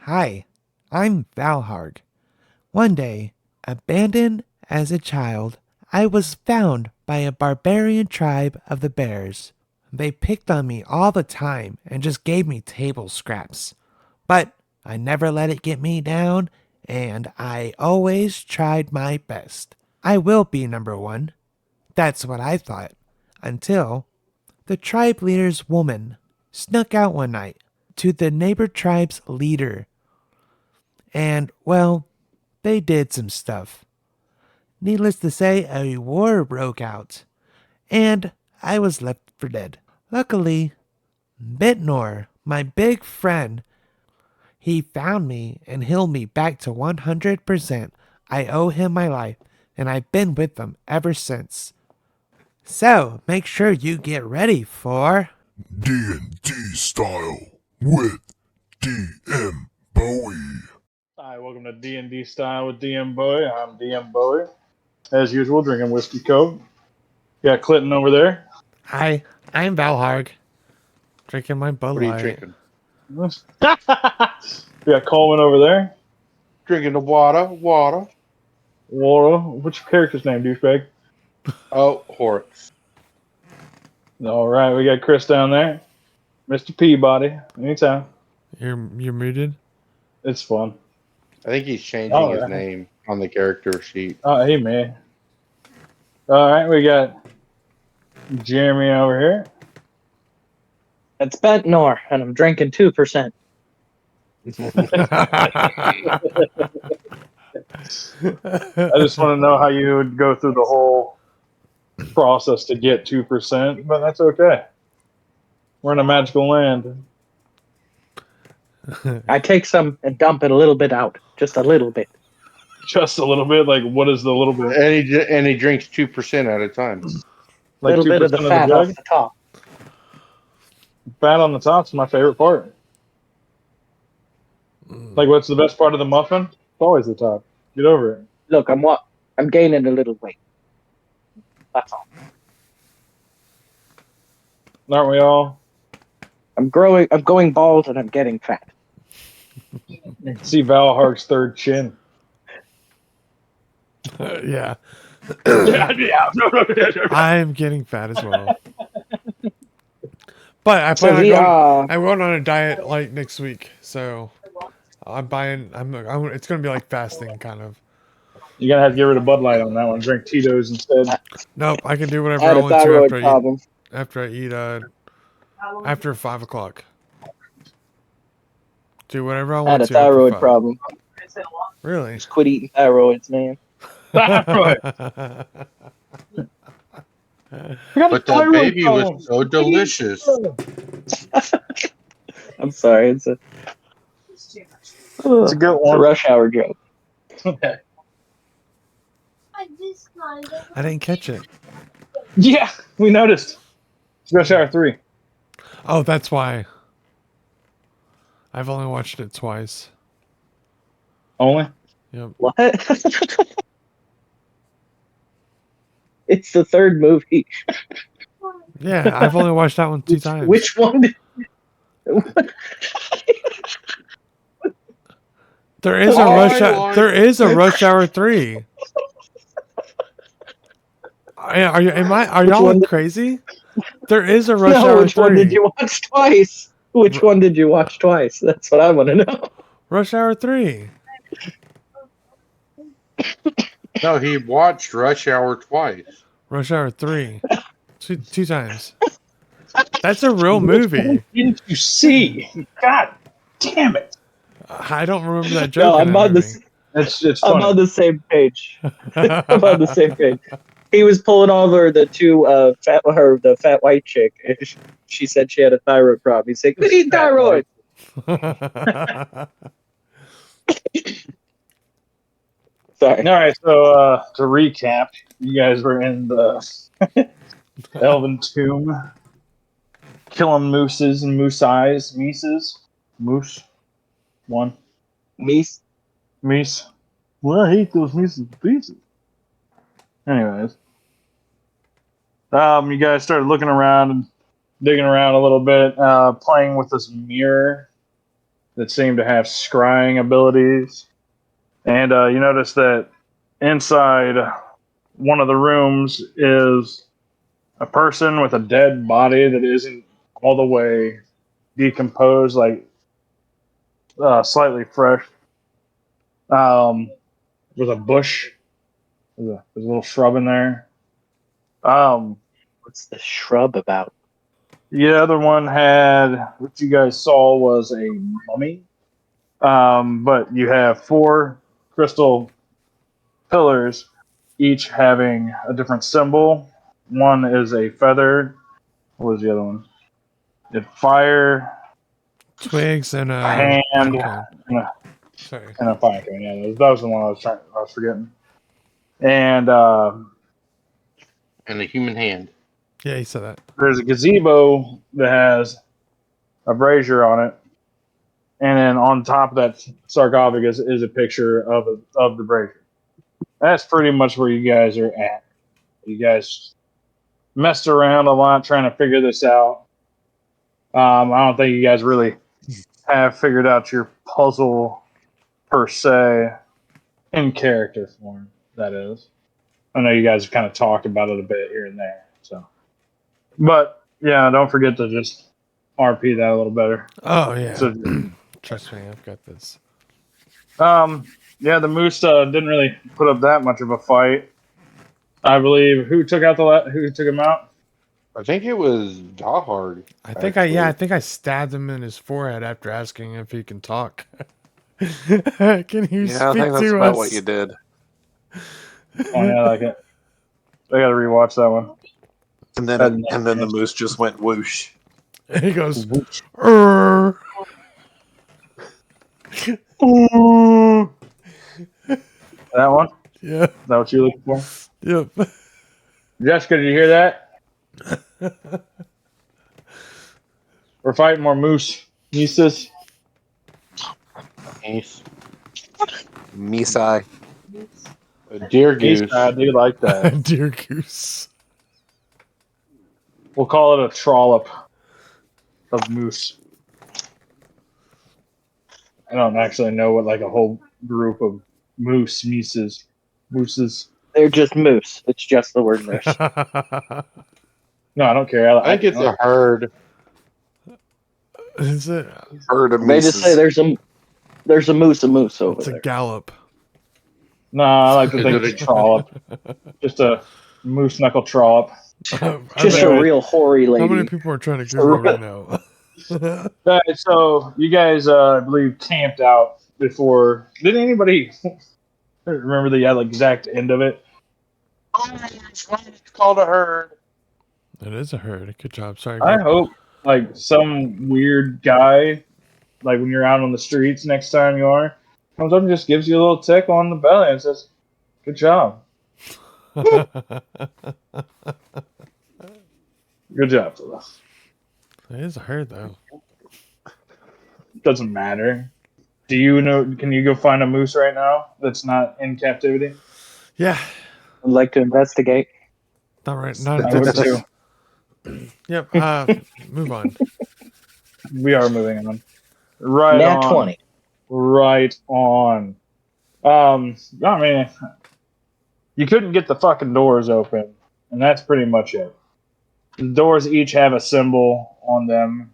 Hi, I'm Valharg. One day, abandoned as a child, I was found by a barbarian tribe of the bears. They picked on me all the time and just gave me table scraps. But I never let it get me down, and I always tried my best. I will be number one. That's what I thought. Until the tribe leader's woman snuck out one night to the neighbor tribe's leader. And, well, they did some stuff. Needless to say, a war broke out, and I was left for dead. Luckily, Bitnor, my big friend, he found me and healed me back to 100%. I owe him my life, and I've been with him ever since. So, make sure you get ready for DnD style with DM Bowie. Hi, welcome to D&D Style with DM Bowie. I'm DM Bowie. As usual, drinking whiskey coke. Got Clinton over there. Hi, I'm Valharg. Drinking my Bud What are you Light. drinking? We got Coleman over there. Drinking the water. Water. What's your character's name, douchebag? Oh, Horrocks. All right, we got Chris down there. Mr. Peabody. Anytime. You're muted. It's fun. I think he's changing his name on the character sheet. Oh, hey, man. All right, we got Jeremy over here. It's Bentnor, and I'm drinking 2%. I just want to know how you would go through the whole process to get 2%, but that's okay. We're in a magical land. I take some and dump it a little bit out. Just a little bit. Just a little bit? Like, what is the little bit? And he drinks 2% at a time. A Like little bit of the fat off the top. Fat on the top's my favorite part. Like, what's the best part of the muffin? It's always the top. Get over it. Look, I'm gaining a little weight. That's all. Aren't we all? I'm going bald and I'm getting fat. You can see Valharg's third chin. Yeah. Yeah. I'm getting fat as well. But I So plan we on going on a diet like next week. So I'm buying. It's gonna be like fasting kind of. You're going to have to get rid of Bud Light on that one. Drink Tito's instead. Nope, I can do whatever I I had a want to thyroid problem. after I eat after 5 o'clock. Do whatever I I want had to. a after thyroid 5. problem. Really? Just quit eating thyroids, man. Thyroid. But that baby was so delicious. I'm sorry. It's a It's a good one. rush hour joke. I didn't catch it. Yeah, we noticed. Rush Hour 3. Oh, that's why. I've only watched it twice. Only? Yep. What? It's the third movie. Yeah, I've only watched that one 2 times. Which one? There is a Rush Hour 3. Are y'all crazy? There is a Rush Hour 3. Which one did you watch twice? Which one did you watch twice? That's what I want to know. Rush Hour 3. No, he watched Rush Hour twice. Rush Hour 3. Two times. That's a real movie. Didn't you see? God damn it. I don't remember that joke. No, I'm on It's I'm funny. on the same page. I'm on the same page. He was pulling over the the fat white chick. She said she had a thyroid problem. He said, "Quit eating thyroid." Sorry. All right, so to recap, you guys were in the Elven Tomb, killing mooses and mises. Moose. One. Meese. Meese. Well, I hate those mises pieces. Anyways. You guys started looking around and digging around a little bit, playing with this mirror. that seem to have scrying abilities. And you notice that inside one of the rooms is a person with a dead body that isn't all the way decomposed, like slightly fresh. With a bush, there's a little shrub in there. What's the shrub about? The other one had, what you guys saw was a mummy. But you have 4 crystal pillars, each having a different symbol. One is a feather. What was the other one? It fire, Twigs and a a hand, pine cone. Sorry. and a pine cone. Yeah, that was the one I was forgetting. And And a human hand. Yeah, he said that. there's a gazebo that has a brazier on it, and then on top of that sarcophagus is a picture of the brazier. That's pretty much where you guys are at. You guys messed around a lot trying to figure this out. I don't think you guys really have figured out your puzzle per se in character form. That is, I know you guys have kind of talked about it a bit here and there. So, but yeah, don't forget to just RP that a little better. Oh yeah. So, Trust me, I've got this. yeah, the moose didn't really put up that much of a fight. I believe who took him out? I think it was Dahard. I think I think I stabbed him in his forehead after asking if he can talk. Can you Yeah, I speak think that's to about us? what you did. Oh yeah, I like it. I gotta rewatch that one. And then the moose just went whoosh. And he goes, "Urgh." That one? Yeah. Is that what you're looking for? Yep. Jessica, did you hear that? We're fighting more moose. Mises. Ace. Misai. A deer goose. I do like that. Dear goose. We'll call it a trollop of moose. I don't actually know what like a whole group of mooses. They're just moose. It's just the word moose. No, I don't care. I think it's a herd. Is it? Herd of They just say mises. there's a moose over It's a there. gallop. No, I like to Is think it it's a trollop. Just a moose knuckle trollop. Just a real hoary lady. How many people are trying to Google right now? All right, so you guys, I believe, camped out before. Did anybody remember the exact end of it? It's called a herd. It is a herd. Good job. Sorry. I hope like some weird guy, like when you're out on the streets next time you are, comes up and just gives you a little tick on the belly and says, "Good job, good job, fella." It is a herd, though. Doesn't matter. Do you know? Can you go find a moose right now that's not in captivity? Yeah. I'd like to investigate. Not right. Not I would too. Yep. Move on. We are moving on. Right Nat on. 20. Right on. I mean, you couldn't get the fucking doors open, and that's pretty much it. The doors each have a symbol on them,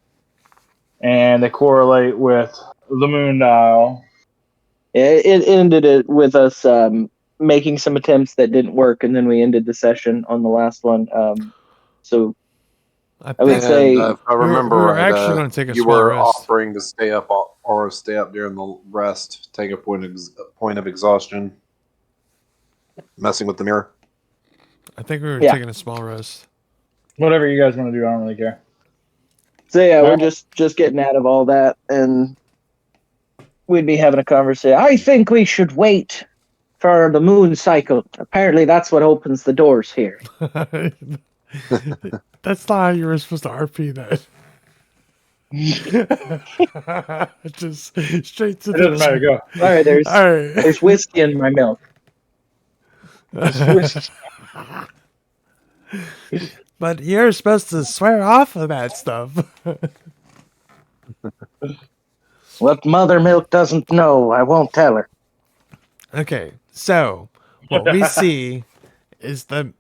and they correlate with the moon dial. It ended it with us making some attempts that didn't work, and then we ended the session on the last one. So I would think say If I remember we were right, actually gonna take a you small were rest. offering to stay up or stay up during the rest, take a point of exhaustion, messing with the mirror. I think we were Yeah. taking a small rest. Whatever you guys want to do, I don't really care. so. Yeah, we're just getting out of all that, and we'd be having a conversation. I think we should wait for the moon cycle. Apparently, that's what opens the doors here. That's not how you were supposed to RP that. Just straight to It doesn't matter. Go. All right, All right. there's whiskey in my milk. But you're supposed to swear off of that stuff. What Mother Milk doesn't know, I won't tell her. Okay, so what we see is the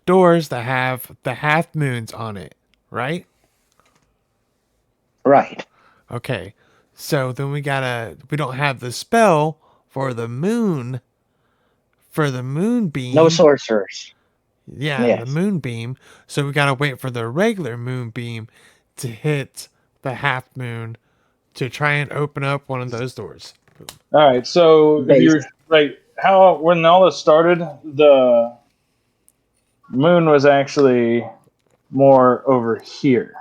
doors that have the half moons on it, right? Right. Okay, so then we don't have the spell for the moon beam. No sorcerers. Yeah, the Yes. moonbeam. So we gotta wait for the regular moonbeam to hit the half moon to try and open up one of those doors. All right. So if you're right, when all this started, the moon was actually more over here.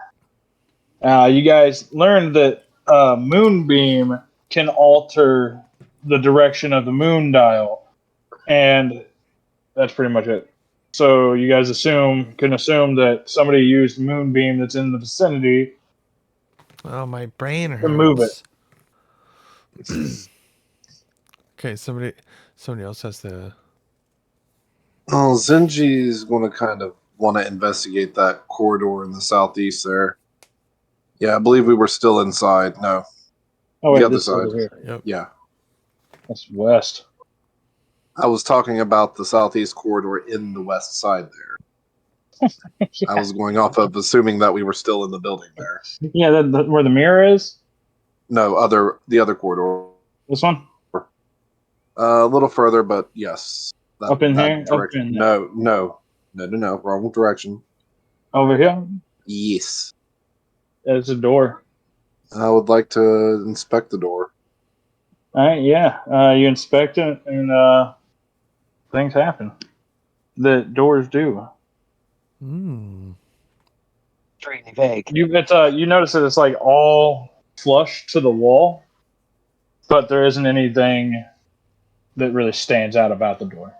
You guys learned that moonbeam can alter the direction of the moon dial, and that's pretty much it. So you guys can assume that somebody used moonbeam that's in the vicinity Oh, my brain hurts. to move it. Okay, somebody else has to. Oh, Zenji's going to kind of want to investigate that corridor in the southeast there. Yeah, I believe we were still inside. No, Oh wait, the other this is side. over here. Yep. Yeah, That's west. I was talking about the southeast corridor in the west side there. Yeah. I was going off of assuming that we were still in the building there. Yeah, where the mirror is. No, the other corridor. This one. A little further, but yes. Up in here? Up Direction. in there. No. Wrong direction. Over here. Yes. There's a door. I would like to inspect the door. All right. Yeah. You inspect it, and things happen. The doors do. Hmm. It's really vague. You notice that it's like all flush to the wall, but there isn't anything that really stands out about the door.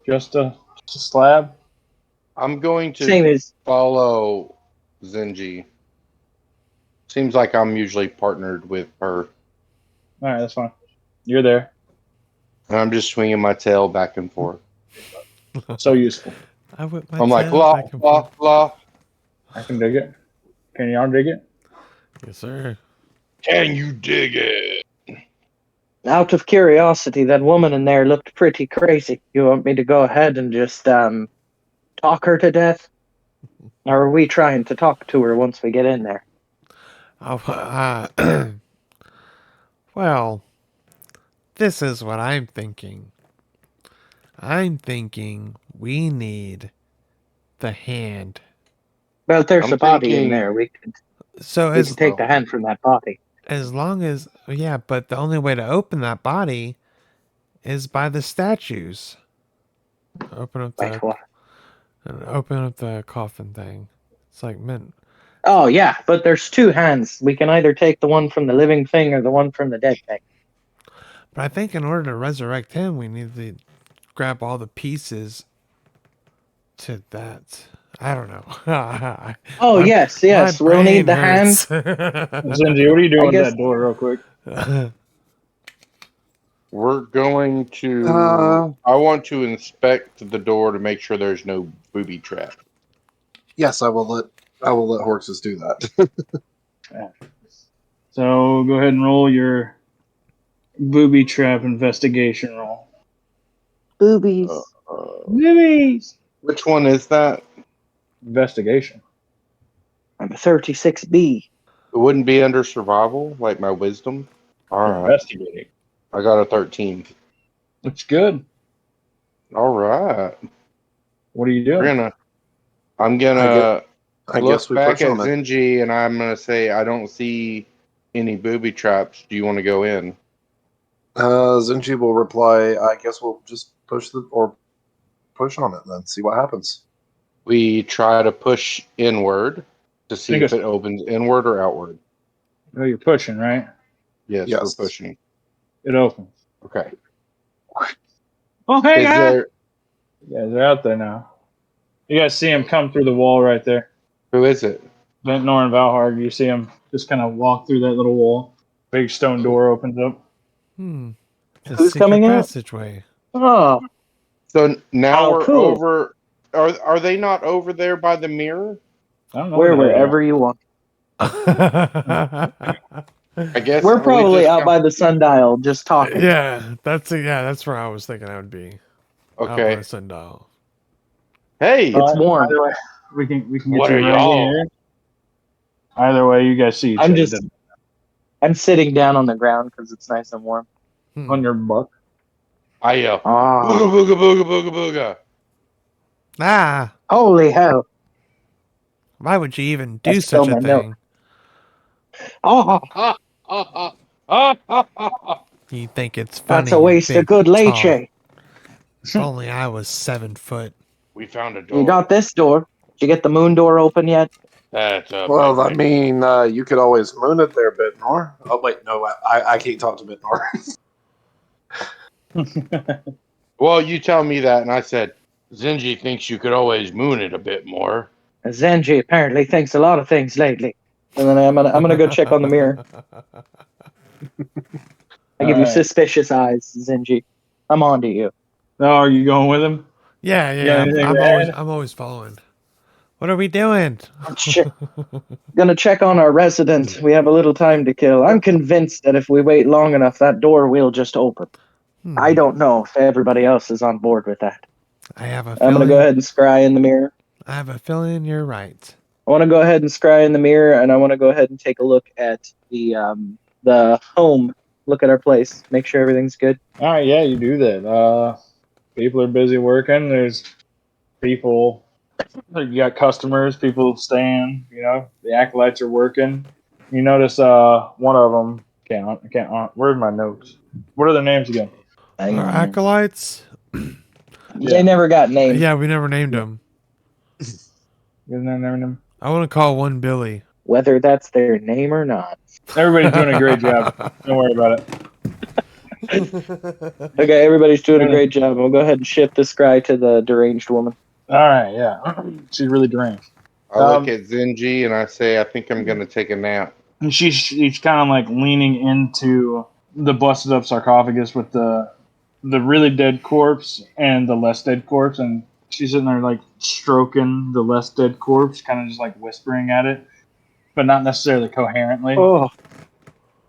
Just a slab. I'm going to Same as follow Zenji. Seems like I'm usually partnered with her. All right, that's fine. You're there. And I'm just swinging my tail back and forth. So useful. I whip my I'm like, tail blah, back and blah, forth. blah. I can dig it. Can y'all dig it? Yes, sir. Can you dig it? out of curiosity, that woman in there looked pretty crazy. You want me to go ahead and just talk her to death? Or are we trying to talk to her once we get in there? Well, this is what I'm thinking. I'm thinking we need the hand. Well, there's I'm a body in thinking- there. We could So take the hand from that body. as long as but the only way to open that body is by the statues. Open up Wait, what? the coffin thing. It's like mint. Oh, yeah, but there's two hands. We can either take the one from the living thing or the one from the dead thing. But I think in order to resurrect him, we need to grab all the pieces to that. I don't know. Oh, yes, My we'll need the hand. Zenji, what are you doing I with guess- that door, real quick? We're going to. I want to inspect the door to make sure there's no booby trap. Yes, I will let Horxus do that. So go ahead and roll your booby trap investigation roll. Boobies. Boobies! Which one is that? Investigation. I'm a 36B. It wouldn't be under survival, like my wisdom. All right, Investigating. I got a 13. Looks good. All right, What are you doing? I'm gonna I look guess we back push at on it. Zenji, and I'm gonna say I don't see any booby traps. Do you want to go in? Zenji will reply, I guess we'll just push on it then, see what happens. We try to push inward to see if it opens inward or outward. Oh, you're pushing, right? Yes, Yes. we're pushing. It opens. Okay. Oh, hey, Is guys! there? You guys are out there now. You guys see him come through the wall right there. Who is it? Ventnor and Valhard, you see him just kind of walk through that little wall. Big stone door opens up. It's a Who's secret coming out? passageway. Oh, So now Oh, we're cool. over. Are they not over there by the mirror? I don't know. wherever you want. I guess We're we probably just out by the sundial just talking. Yeah, that's where I was thinking I would be. Out by Okay. the sundial. Hey, It's warm. Either way, we can get What you are right y'all? here. Either way, you guys see each I'm other. just- I'm sitting down on the ground because it's nice and warm. On your buck. I yell, Ah, booga booga booga booga booga. Ah, holy hell! why would you even I do spilled such a my milk. thing? Oh, Ah, ah, ah, ah, ah, ah, ah. You think it's funny? that's a you waste big, of good leche. tall. If only I was 7 foot. We found a door. You got this door. Did you get the moon door open yet? That's up. Well, I there. mean, you could always moon it there, Bitnor. Oh, wait, no, I can't talk to Bitnor. Well, you tell me that, and I said, Zinji thinks you could always moon it a bit more. Zenji apparently thinks a lot of things lately. And then I'm gonna go check on the mirror. I give you Alright. suspicious eyes, Zenji. I'm on to you. Oh, are you going with him? Yeah, You got yeah. anything to add? I'm always following. What are we doing? Gonna check on our resident. We have a little time to kill. I'm convinced that if we wait long enough, that door will just open. I don't know if everybody else is on board with that. I have a I'm gonna feeling. go ahead and scry in the mirror. I have a feeling you're right. I want to go ahead and scry in the mirror, and I want to go ahead and take a look at the home. Look at our place. Make sure everything's good. Alright, yeah, you do that. People are busy working. There's people. You got customers, people staying. You know, the acolytes are working. You notice one of them. I can't. Where's my notes? What are their names again? Hang Our on. acolytes? They never got named. Yeah, we never named them. Isn't that their name? I want to call one Billy. Whether that's their name or not. Everybody's doing a great job. Don't worry about it. Okay, everybody's doing a great job. We'll go ahead and shift the scry to the deranged woman. All right, yeah. She's really deranged. I look at Zinji and I say, I think I'm going to take a nap. And she's kind of like leaning into the busted up sarcophagus with the really dead corpse and the less dead corpse, and she's sitting there like stroking the less dead corpse, kind of just like whispering at it, but not necessarily coherently. Oh,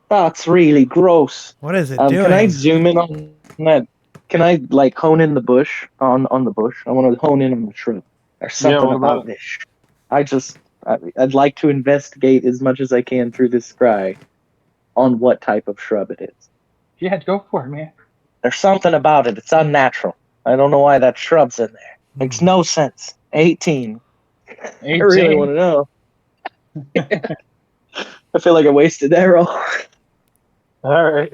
that's really gross. What is it doing? Can I zoom in on that? Can I like hone in the bush on the bush? I want to hone in on the shrub. There's something what about about this. I'd like to investigate as much as I can through this scry on what type of shrub it is. Yeah, go for it, man. There's something about it. It's unnatural. I don't know why that shrub's in there. Makes no sense. 18. I really want to know. I feel like I wasted that roll. All right.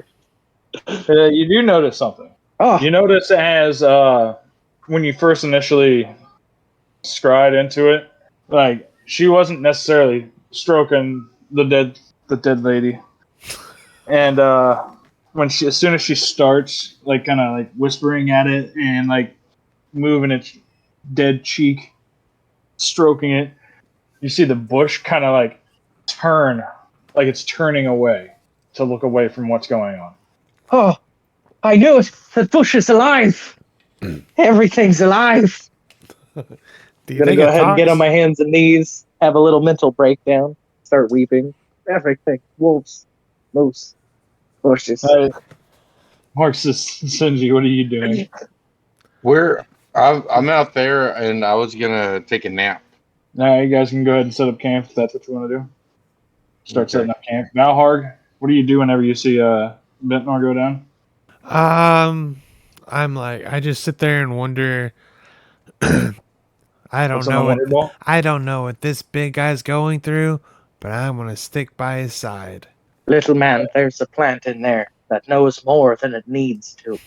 You do notice something. Oh, You notice as when you first initially scried into it, like she wasn't necessarily stroking the dead lady, and as soon as she starts like kind of like whispering at it and like moving its dead cheek, stroking it, you see the bush kind of like turn, like it's turning away to look away from what's going on. oh, I knew it. The bush is alive. Everything's alive. Do you I'm gonna think go it ahead and get talks? on my hands and knees, have a little mental breakdown, start weeping. Everything. Wolves, moose, bushes. Marxist Sinji, what are you doing? I'm out there and I was going to take a nap. Now you guys can go ahead and set up camp if that's what you want to do. Start Okay. setting up camp. Now, Harg, what do you do whenever you see Ventnor go down? I'm like, I just sit there and wonder. I don't What's on the know wonder ball? I don't know what this big guy's going through, but I'm gonna stick by his side. Little man, there's a plant in there that knows more than it needs to.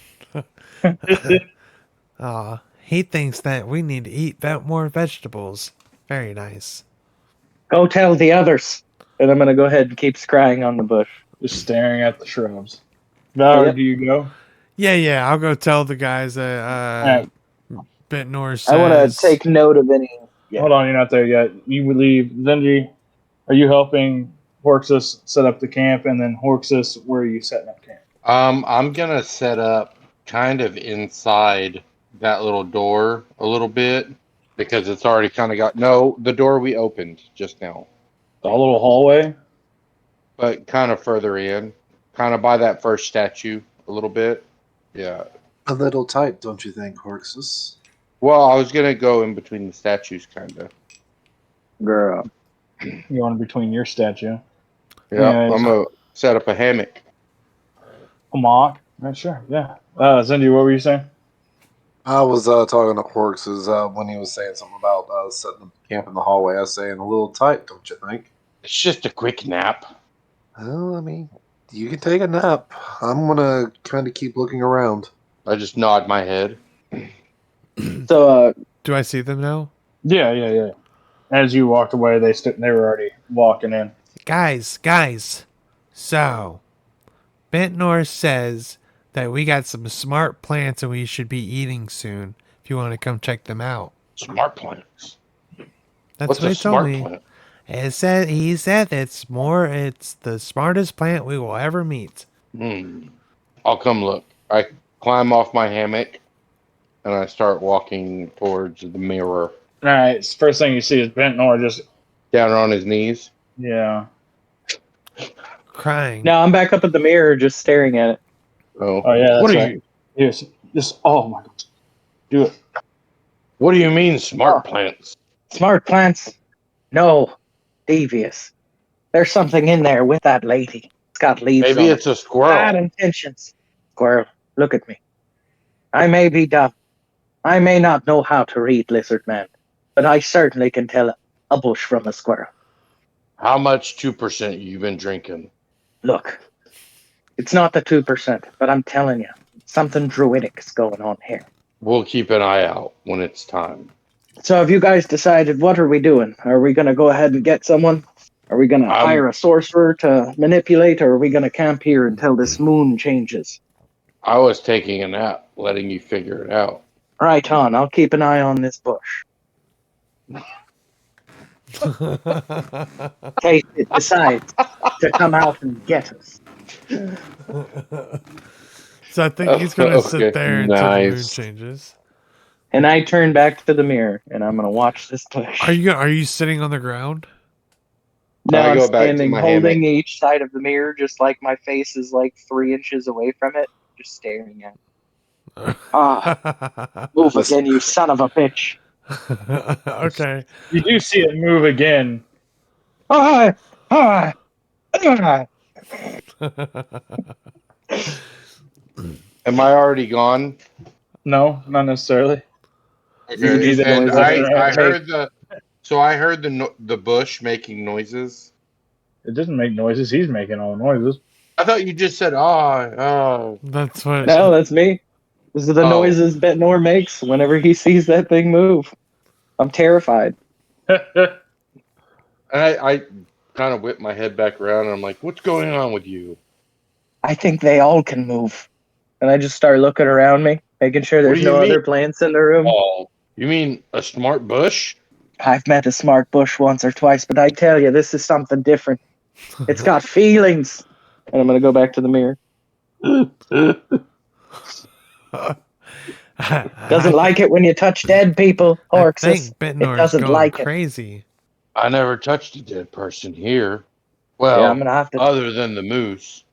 He thinks that we need to eat more vegetables. Very nice. Go tell the others. And I'm gonna go ahead and keep scrying on the bush. Just staring at the shrubs. Valerie, Yep. do you go? Yeah, I'll go tell the guys that Alright. Bitnor says. I want to take note of any. Yeah. Hold on, you're not there yet. You would leave. Zenji, are you helping Horxus set up the camp? And then Horxus, where are you setting up camp? I'm going to set up kind of inside that little door a little bit because it's already kind of got... No, the door we opened just now. The little hallway? but kind of further in, kind of by that first statue a little bit. Yeah. A little tight, don't you think, Horxus? Well, I was gonna go in between the statues, kind of. Girl. You want between your statue. Yeah, Anyways. I'm gonna set up a hammock. A mock? Right, sure, yeah. Cindy, what were you saying? I was talking to Horxus when he was saying something about setting up camp in the hallway. I was saying a little tight, don't you think? It's just a quick nap. Well, I mean, you can take a nap. I'm gonna kind of keep looking around. I just nod my head. So, Do I see them now? Yeah. As you walked away, they were already walking in. Guys. So, Bentnor says that we got some smart plants and we should be eating soon. If you want to come check them out. Smart plants. That's What's what a he told smart me. plant? He said it's the smartest plant we will ever meet. I'll come look. I climb off my hammock and I start walking towards the mirror. All right, first thing you see is Bentnor just, Down on his knees. yeah. Crying. now I'm back up at the mirror just staring at it. Oh, yeah, that's what right. do you Yes, just, oh my God. Do it. What do you mean smart plants? Smart plants? No. Devious. There's something in there with that lady. It's got leaves Maybe on it's a it. squirrel. Bad intentions. Squirrel, look at me. I may be dumb. I may not know how to read Lizard Man, but I certainly can tell a bush from a squirrel. How much 2% you been drinking? Look, it's not the 2%, but I'm telling you, something druidic is going on here. We'll keep an eye out when it's time. So have you guys decided what are we doing? Are we going to go ahead and get someone? Are we going to hire a sorcerer to manipulate, or are we going to camp here until this moon changes? I was taking a nap, letting you figure it out. Right on, I'll keep an eye on this bush. In case it decides to come out and get us. So I think he's going to Okay, sit there until the moon nice. changes. And I turn back to the mirror, and I'm going to watch this bush. Are you sitting on the ground? Now I I'm go back to standing, my holding hammock. each side of the mirror, just like my face is like 3 inches away from it, just staring at it. Move again, you son of a bitch. Okay. You do see it move again. Ah, ah, ah. Am I already gone? No, not necessarily. You do the And noise I I heard the bush making noises. It doesn't make noises. He's making all the noises. I thought you just said, oh. That's what. No, that's me. This is the noises Betnor makes whenever he sees that thing move. I'm terrified. I kind of whip my head back around and I'm like, what's going on with you? I think they all can move. And I just start looking around me, making sure there's do you no mean? other plants in the room. Oh, you mean a smart bush? I've met a smart bush once or twice, but I tell you, this is something different. It's got feelings. And I'm going to go back to the mirror. Doesn't like it when you touch dead people, I Horxus. think It Bentnor is doesn't going like it. crazy. I never touched a dead person here. Well, Yeah, I'm gonna have to. other than the moose.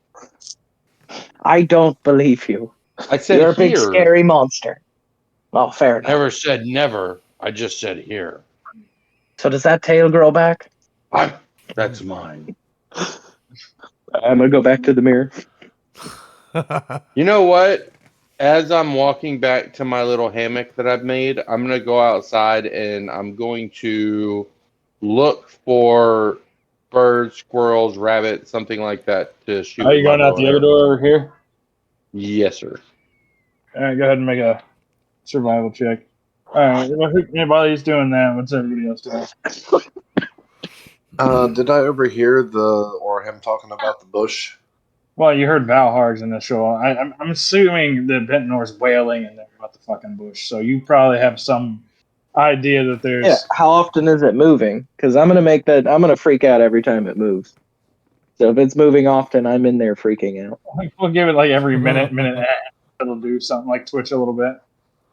I don't believe you. I said You're a big here. scary monster. Oh, fair enough. Never said never. I just said here. So does that tail grow back? That's mine. I'm gonna go back to the mirror. You know what? As I'm walking back to my little hammock that I've made, I'm going to go outside and I'm going to look for birds, squirrels, rabbits, something like that to shoot. Are you with my going out bow the and other door over here? Yes, sir. All right, go ahead and make a survival check. All right, while he's doing that, what's everybody else doing? Did I overhear him talking about the bush? Well, you heard Valharg's initial. I'm assuming that Bentnor's wailing in there about the fucking bush, so you probably have some idea that there's. Yeah. How often is it moving? Because I'm gonna freak out every time it moves. So if it's moving often, I'm in there freaking out. We'll give it like every minute and a half. It'll do something like twitch a little bit,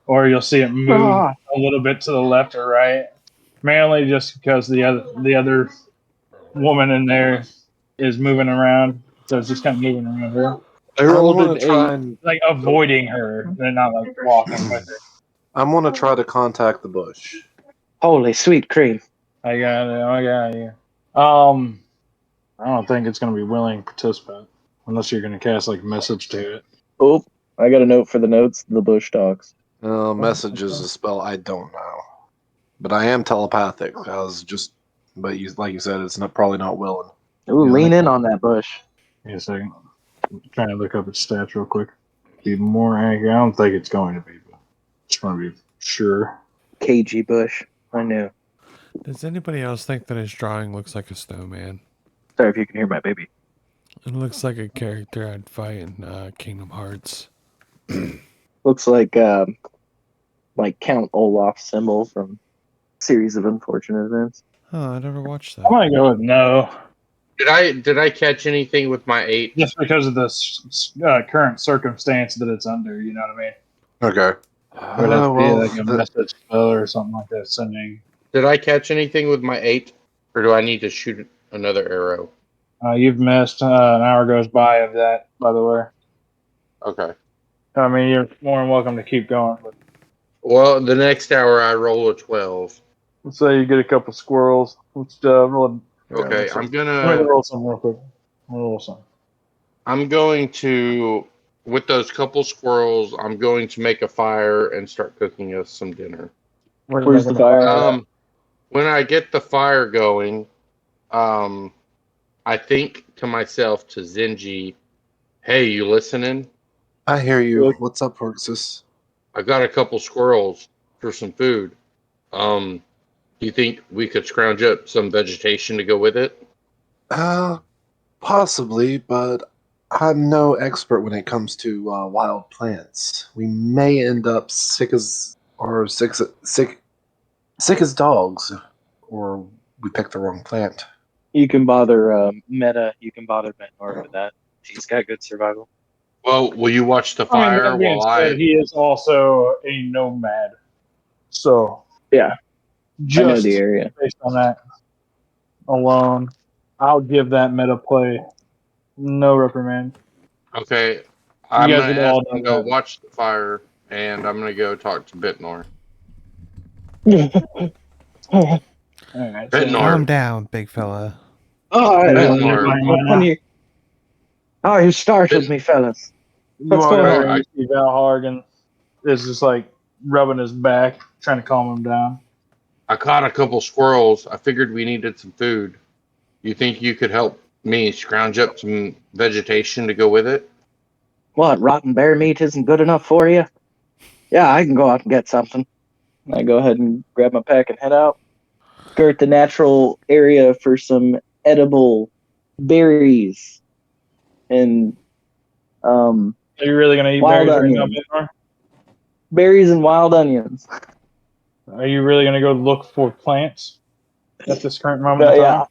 or you'll see it move a little bit to the left or right. Mainly just because the other woman in there is moving around, so it's just kind of moving around her, I I'm rolled gonna an try 8. and like avoiding her. They're not like walking with her. I'm gonna try to contact the bush. Holy sweet cream. I got it. I got you. I don't think it's gonna be willing participant unless you're gonna cast like a message to it. Oh, I got a note for the notes. The bush talks. Message is a spell I don't know, but I am telepathic. But like you said, it's probably not willing. Ooh, Yeah, lean in on that bush. Give me a second. I'm trying to look up its stats real quick. Be more accurate. I don't think it's going to be, but just want to be sure. KG bush. I knew. Does anybody else think that his drawing looks like a snowman? Sorry if you can hear my baby. It looks like a character I'd fight in Kingdom Hearts. Looks like Count Olaf's symbol from Series of Unfortunate Events. Oh, I never watched I'm that. gonna go with no, Did I catch anything with my 8? just because of the current circumstance that it's under. You know what I mean? Okay. It would have to be like a The- message spell or something like that. Sending. Did I catch anything with my 8? Or do I need to shoot another arrow? You've missed an hour goes by of that, by the way. Okay. I mean, you're more than welcome to keep going. But Well, the next hour I roll a 12. let's say you get a couple squirrels. Let's roll. Okay, I'm Let me gonna. roll some real quick. Roll some. I'm going to, with those couple squirrels, I'm going to make a fire and start cooking us some dinner. Where's the fire? When I get the fire going, I think to myself, to Zenji, hey, you listening? I hear you. What's up, Horxus? I got a couple squirrels for some food. Do you think we could scrounge up some vegetation to go with it? Possibly, but I'm no expert when it comes to wild plants. We may end up sick as dogs, or we picked the wrong plant. You can bother Meta. You can bother Benor for that. He's got good survival. Well, will you watch the I mean, fire that being while said, he is also a nomad. So Yeah, I know the just area. based on that alone, I'll give that meta play no reprimand. Okay, You I'm guys gonna would ask all him to know go watch the fire, and I'm gonna go talk to Bitnor. that. All right, so Benor. Calm down, big fella. All right, Benor. you startled me, fellas. you What's walk going over on? and you see Valhargan is just like rubbing his back, trying to calm him down. I caught a couple squirrels. I figured we needed some food. You think you could help me scrounge up some vegetation to go with it? What, rotten bear meat isn't good enough for you? Yeah, I can go out and get something. I go ahead and grab my pack and head out. Skirt the natural area for some edible berries and Are you really gonna eat wild berries right now, onions. Bitmar? Berries and wild onions. Are you really gonna go look for plants at this current moment in time? Yeah.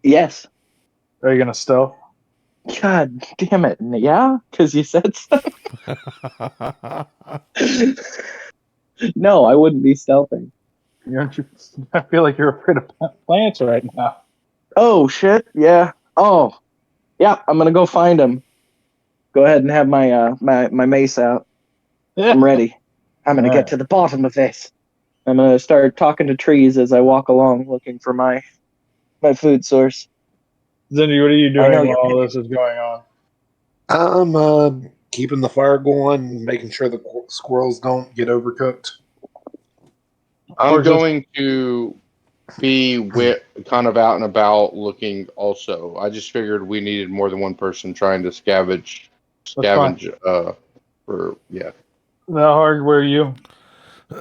Yes. Are you gonna stealth? God damn it. Yeah? Because you said so. No, I wouldn't be stealthing. Aren't you? I feel like you're afraid of plants right now. Oh, shit. Yeah. Oh. Yeah, I'm going to go find him. Go ahead and have my mace out. I'm ready. I'm going to get to the bottom of this. I'm going to start talking to trees as I walk along looking for my food source. Zindy, what are you I know doing you while all can. this is going on? I'm keeping the fire going, making sure the squirrels don't get overcooked. I'm going to be kind of out and about looking also. I just figured we needed more than one person trying to scavenge for, yeah. Valhard, where are you?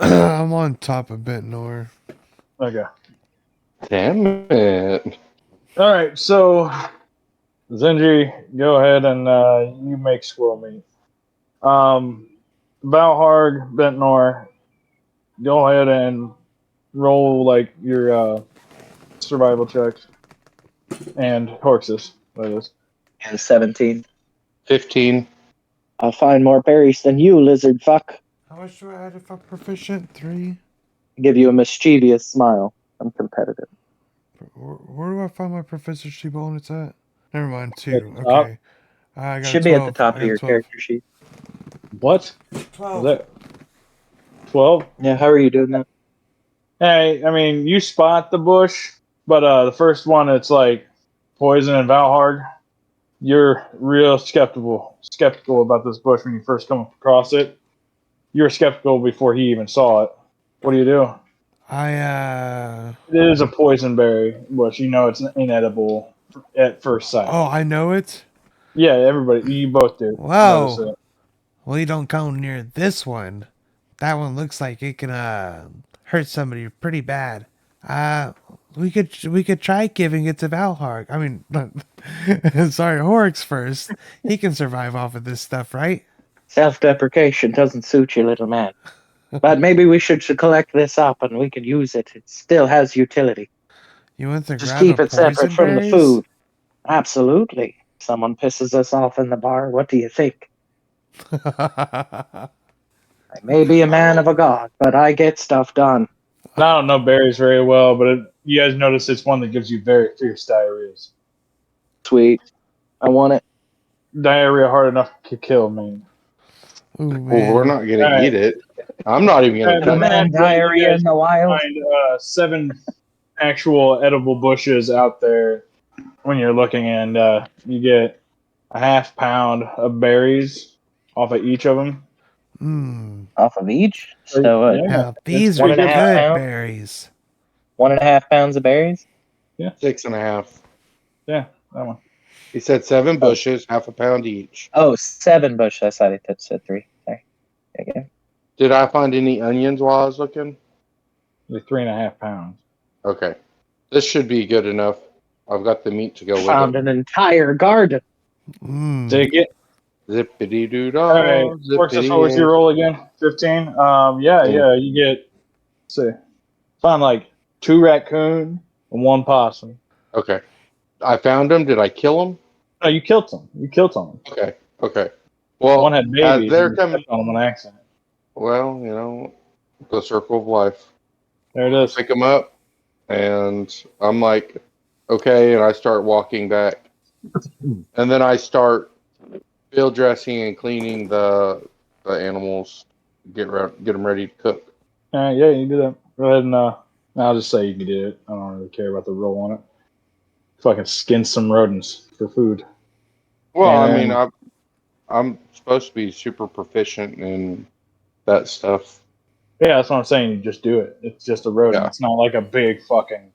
I'm on top of Bitnor. Okay. Damn it. All right, so Zenji, go ahead and you make squirrel meat. Valhard, Bentnor, go ahead and roll like your survival checks and Horxus, that is. And 17. 15. I'll find more berries than you, lizard fuck. How much do I add if I'm proficient? 3? Give you a mischievous smile. I'm competitive. Where do I find my proficiency bonus at? Never mind, 2. Up. Okay. I got Should a be at the 12. top I of got a your 12. character sheet. What? 12. Was that 12? Yeah, how are you doing that? Hey, I mean, you spot the bush, but the first one, it's like poison and Valhard. You're real skeptical about this bush when you first come across it. You were skeptical before he even saw it. What do you do? I It is a poison berry bush. You know it's inedible at first sight. Oh, I know it. Yeah, everybody, you both do. Notice Whoa. it. Well, you don't come near this one. That one looks like it can hurt somebody pretty bad. Uh we could try giving it to Valharg. I mean, sorry, Horix first. He can survive off of this stuff, right? Self-deprecation doesn't suit you, little man. But maybe we should collect this up and we can use it. It still has utility. You want to Just grab keep the it separate poison from the berries? food. Absolutely. Someone pisses us off in the bar. What do you think? I may be a man of a god, but I get stuff done. I don't know berries very well, but you guys notice it's one that gives you very fierce diarrheas. Sweet. I want it. Diarrhea hard enough to kill me. Ooh, Well, we're man. not gonna All right. eat it. I'm not even gonna And The the touch it. man natural, you diarrhea guys in the wild. find 7 actual edible bushes out there when you're looking, and you get a half pound of berries off of each of them. Mmm. Off of each. So, So yeah, Now it's these are one and pretty a good. half good pound? berries. 1.5 pounds of berries. 6.5. Yeah, that one. He said 7 bushes, half a pound each. Oh, 7 bush. I thought it said 3. Sorry. Okay. Did I find any onions while I was looking? Like 3.5 pounds. Okay. This should be good enough. I've got the meat to go with Found it. an entire garden. Mmm. Dig it. Zippity doo All right. dah, Works this what was your zippity. roll again? 15. Yeah. You get. Let's see. Find like 2 raccoon and 1 possum. Okay. I found them. Did I kill them? No, you killed them. You killed them. Okay. Okay. One Well, had as babies, they're and you coming, stepped on them on accident. well, the circle of life. There it is. Pick them up, and I'm like, okay, and I start walking back, and then I start field dressing and cleaning the animals, get them ready to cook. All right, yeah, you can do that. Go ahead and I'll just say you can do it. I don't really care about the roll on it. Fucking skin some rodents for food. Well, I And mean, I'm supposed to be super proficient in that stuff. yeah, that's what I'm saying. You just do it. It's just a rodent. Yeah. It's not like a big fucking,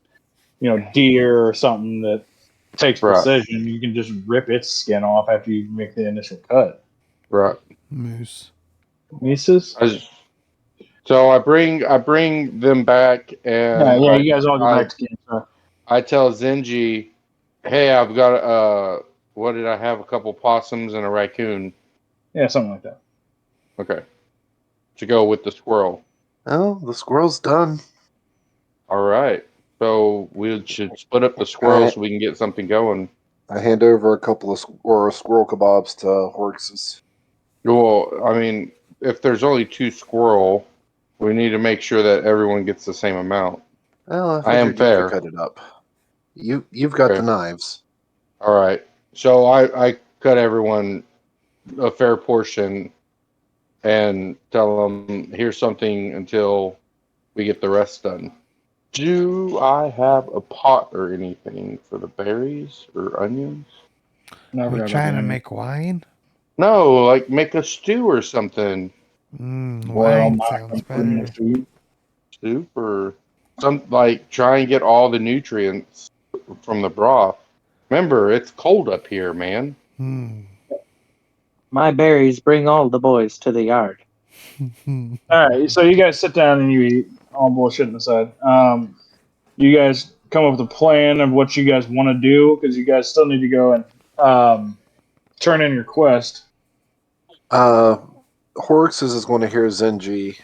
deer or something that takes Right. precision. You can just rip its skin off after you make the initial cut. Right. Moose. Nieces? So I bring them back, and Yeah, you guys all get back to camp. So. I tell Zenji, hey, I've got what did I have? A couple possums and a raccoon. Yeah, something like that. Okay. To go with the squirrel. Oh, the squirrel's done. All right. So we should split up the squirrel so we can get something going. I hand over a couple of squirrel kebabs to Horx's. Well, I mean, if there's only 2 squirrel, we need to make sure that everyone gets the same amount. Well, I am figured you fair. could cut it up. You've got Okay. the knives. All right. So I cut everyone a fair portion and tell them, here's something until we get the rest done. Do I have a pot or anything for the berries or onions? No, I We forgot about trying to that. make wine? No, like make a stew or something. Wine sounds better. Soup or like try and get all the nutrients from the broth. Remember, it's cold up here, man. My berries bring all the boys to the yard. All right, so you guys sit down and you eat. All bullshit aside. You guys come up with a plan of what you guys want to do because you guys still need to go and turn in your quest. Horx's is going to hear Zenji.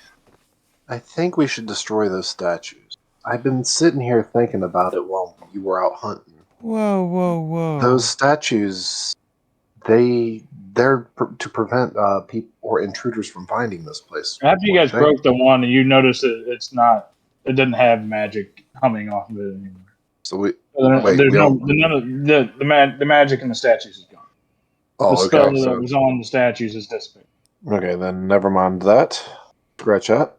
I think we should destroy those statues. I've been sitting here thinking about it while you were out hunting. Whoa. Those statues, they're to prevent people or intruders from finding this place. After you guys broke the one, you notice it didn't have magic coming off of it anymore. So we There's we no don't. none of the magic in the statues is gone. The Oh, spell okay. that So was on the statues is dissipated. okay, then never mind that. Scratch that.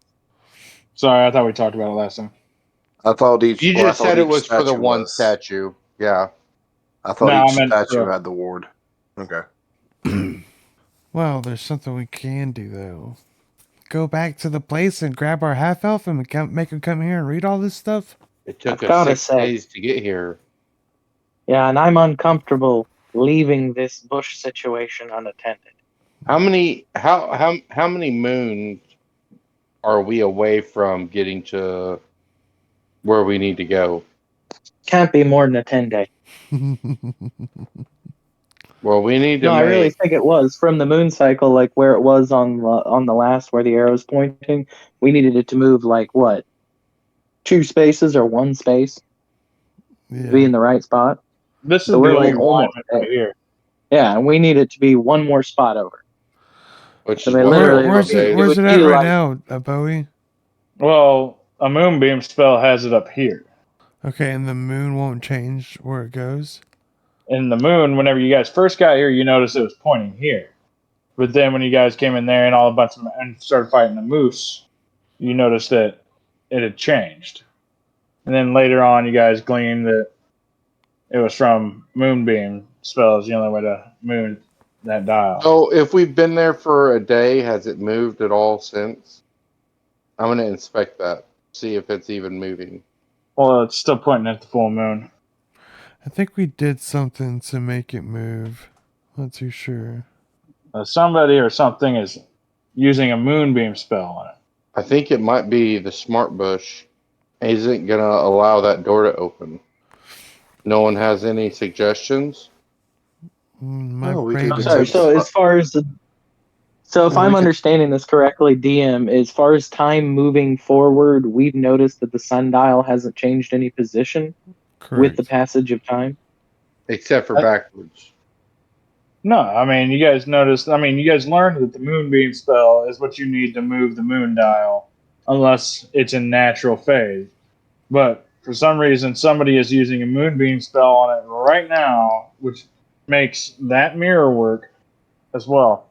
Sorry, I thought we talked about it last time. I thought each. You Well, I just thought said it each was for the statue one was. statue. Yeah. I thought No, I each meant statue for- had the ward. Okay. Well, there's something we can do, though. Go back to the place and grab our half-elf and make him come here and read all this stuff? It took I've us gotta 6 say. days to get here. Yeah, and I'm uncomfortable leaving this bush situation unattended. How many moons are we away from getting to where we need to go? Can't be more than a 10-day. Well, we need to No, I really make. think it was from the moon cycle, like where it was on the last where the arrow's pointing. We needed it to move like what, 2 spaces or 1 space to be Yeah. in the right spot. This So is we're the like old almost alignment there. right here. Yeah, and we need it to be 1 more spot over. Which So is they what literally we'll Where's it? do. Where's would it be at right like- now, Bowie? Well, a moonbeam spell has it up here. Okay, and the moon won't change where it goes. In the moon, whenever you guys first got here, you noticed it was pointing here. But then when you guys came in there and all a bunch of and started fighting the moose, you noticed that it had changed. And then later on, you guys gleaned that it was from moonbeam spells. The only way to moon that dial. So, if we've been there for a day, has it moved at all since? I'm going to inspect that, see if it's even moving. Well, it's still pointing at the full moon. I think we did something to make it move. Not too sure. Somebody or something is using a moonbeam spell on it. I think it might be the smart bush isn't going to allow that door to open. No one has any suggestions? My Oh, we brain could is Sorry, just- so as far as so if Well, we I'm could- understanding this correctly, DM, as far as time moving forward, we've noticed that the sundial hasn't changed any position with the correct. passage of time. Except for backwards. No, I mean, you guys noticed. I mean, you guys learned that the moonbeam spell is what you need to move the moon dial, unless it's in natural phase. But for some reason, somebody is using a moonbeam spell on it right now, which makes that mirror work as well.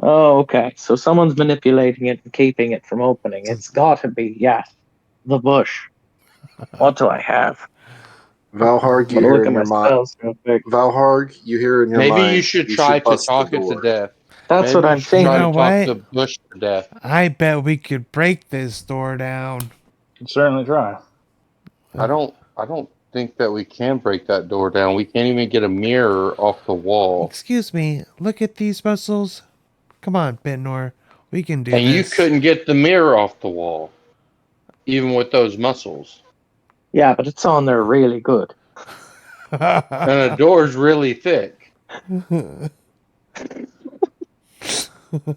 Oh, okay. So someone's manipulating it and keeping it from opening. It's got to be, yeah, the bush. What do I have? Valharg, I'm you gonna hear look in at my your mind. spells real quick. Valharg, you hear in your Maybe mind. you should try to bust the talk it to door. death. That's Maybe what you I'm should thinking. Try You to know talk what? the bush to death. I bet we could break this door down. You can certainly try. I don't think that we can break that door down. We can't even get a mirror off the wall. Excuse me, look at these muscles. Come on, Bentnor. We can do And you this. couldn't get the mirror off the wall, even with those muscles. Yeah, but it's on there really good. And the door's really thick.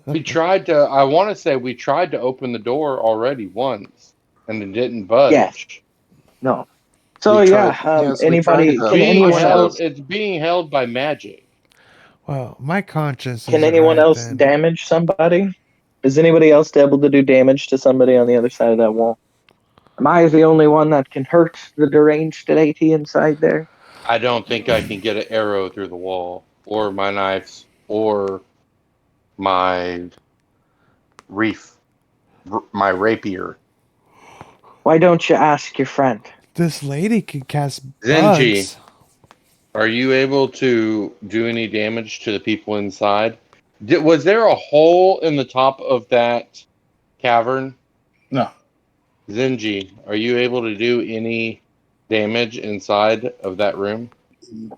We tried to, I want to say we tried to open the door already once, and it didn't budge. Yes. No. So We yeah, tried- yes, we anybody? tried to- Can anyone else? It's being held by magic. Well, my conscience Can isn't anyone right else then. damage somebody? Is anybody else able to do damage to somebody on the other side of that wall? Am I the only one that can hurt the deranged lady inside there? I don't think I can get an arrow through the wall, or my knives, or my my rapier. Why don't you ask your friend? This lady could cast Zenji. bugs. Are you able to do any damage to the people inside? Was there a hole in the top of that cavern? No. Zenji, are you able to do any damage inside of that room?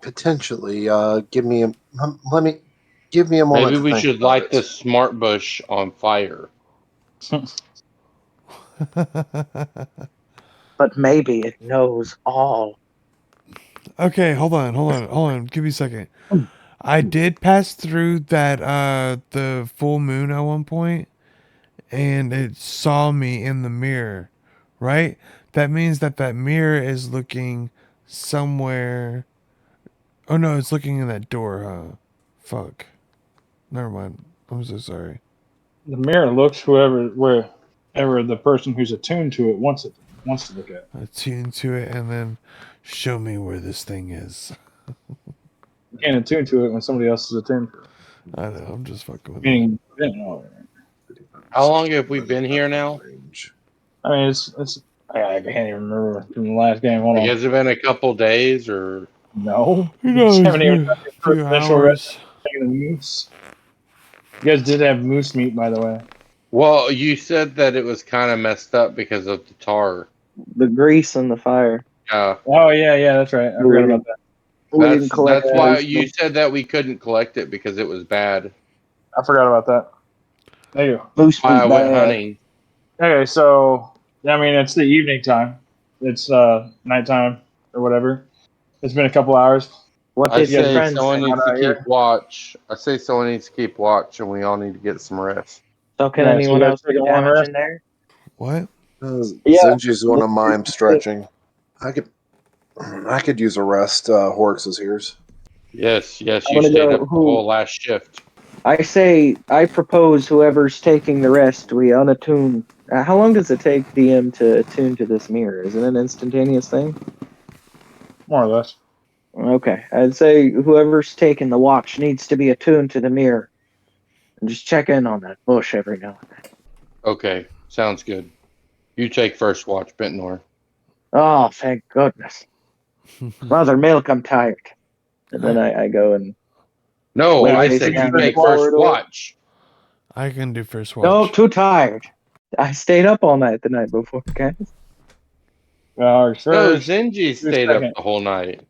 Potentially. Give me a moment. Maybe to we think should about light it. the smart bush on fire. But maybe it knows all. Okay, hold on. Give me a second. I did pass through that the full moon at one point, and it saw me in the mirror, right? That means that mirror is looking somewhere. Oh no, it's looking in that door, huh? Fuck. Never mind. I'm so sorry. The mirror looks wherever the person who's attuned to it wants it. wants to look at. Attune to it and then show me where this thing is. You can't attune to it when somebody else is attuned to it. I know, I'm just fucking with it. Meaning, How long have we been here now? Range. I mean, it's. I can't even remember from the last game. Hold Like, on. has it been a couple days or? No. Who knows? Haven't even done A your few first initial rest hours. taking the moose. You guys did have moose meat, by the way. Well, you said that it was kind of messed up because of the tar. The grease and the fire. Oh yeah, that's right. I forgot about that. We didn't collect That's why those. you said that we couldn't collect it because it was bad. I forgot about that. There you go. Moose Why I meat went bad. hunting. Okay, so I mean it's the evening time. It's nighttime or whatever. It's been a couple hours. What I did your say friends someone say? needs to out here? keep watch. I say someone needs to keep watch, and we all need to get some rest. So can Yeah, so anyone you guys else take do a long damage rest? in there? What? Yeah. Zenji's doing a mime stretching. I could use a rest. Horix is here. Yes, I'm you gonna stayed go. up the whole last shift. I propose whoever's taking the rest, we unattune. How long does it take DM to attune to this mirror? Is it an instantaneous thing? More or less. Okay, I'd say whoever's taking the watch needs to be attuned to the mirror and just check in on that bush every now and then. Okay, sounds good. You take first watch, Bentnor. Oh, thank goodness. Mother Milk, I'm tired. And then I go and No, lay I face said you down in the take first corridor. watch. I can do first watch. No, too tired. I stayed up all night the night before, guys. No, First, Zenji stayed up second. the whole night.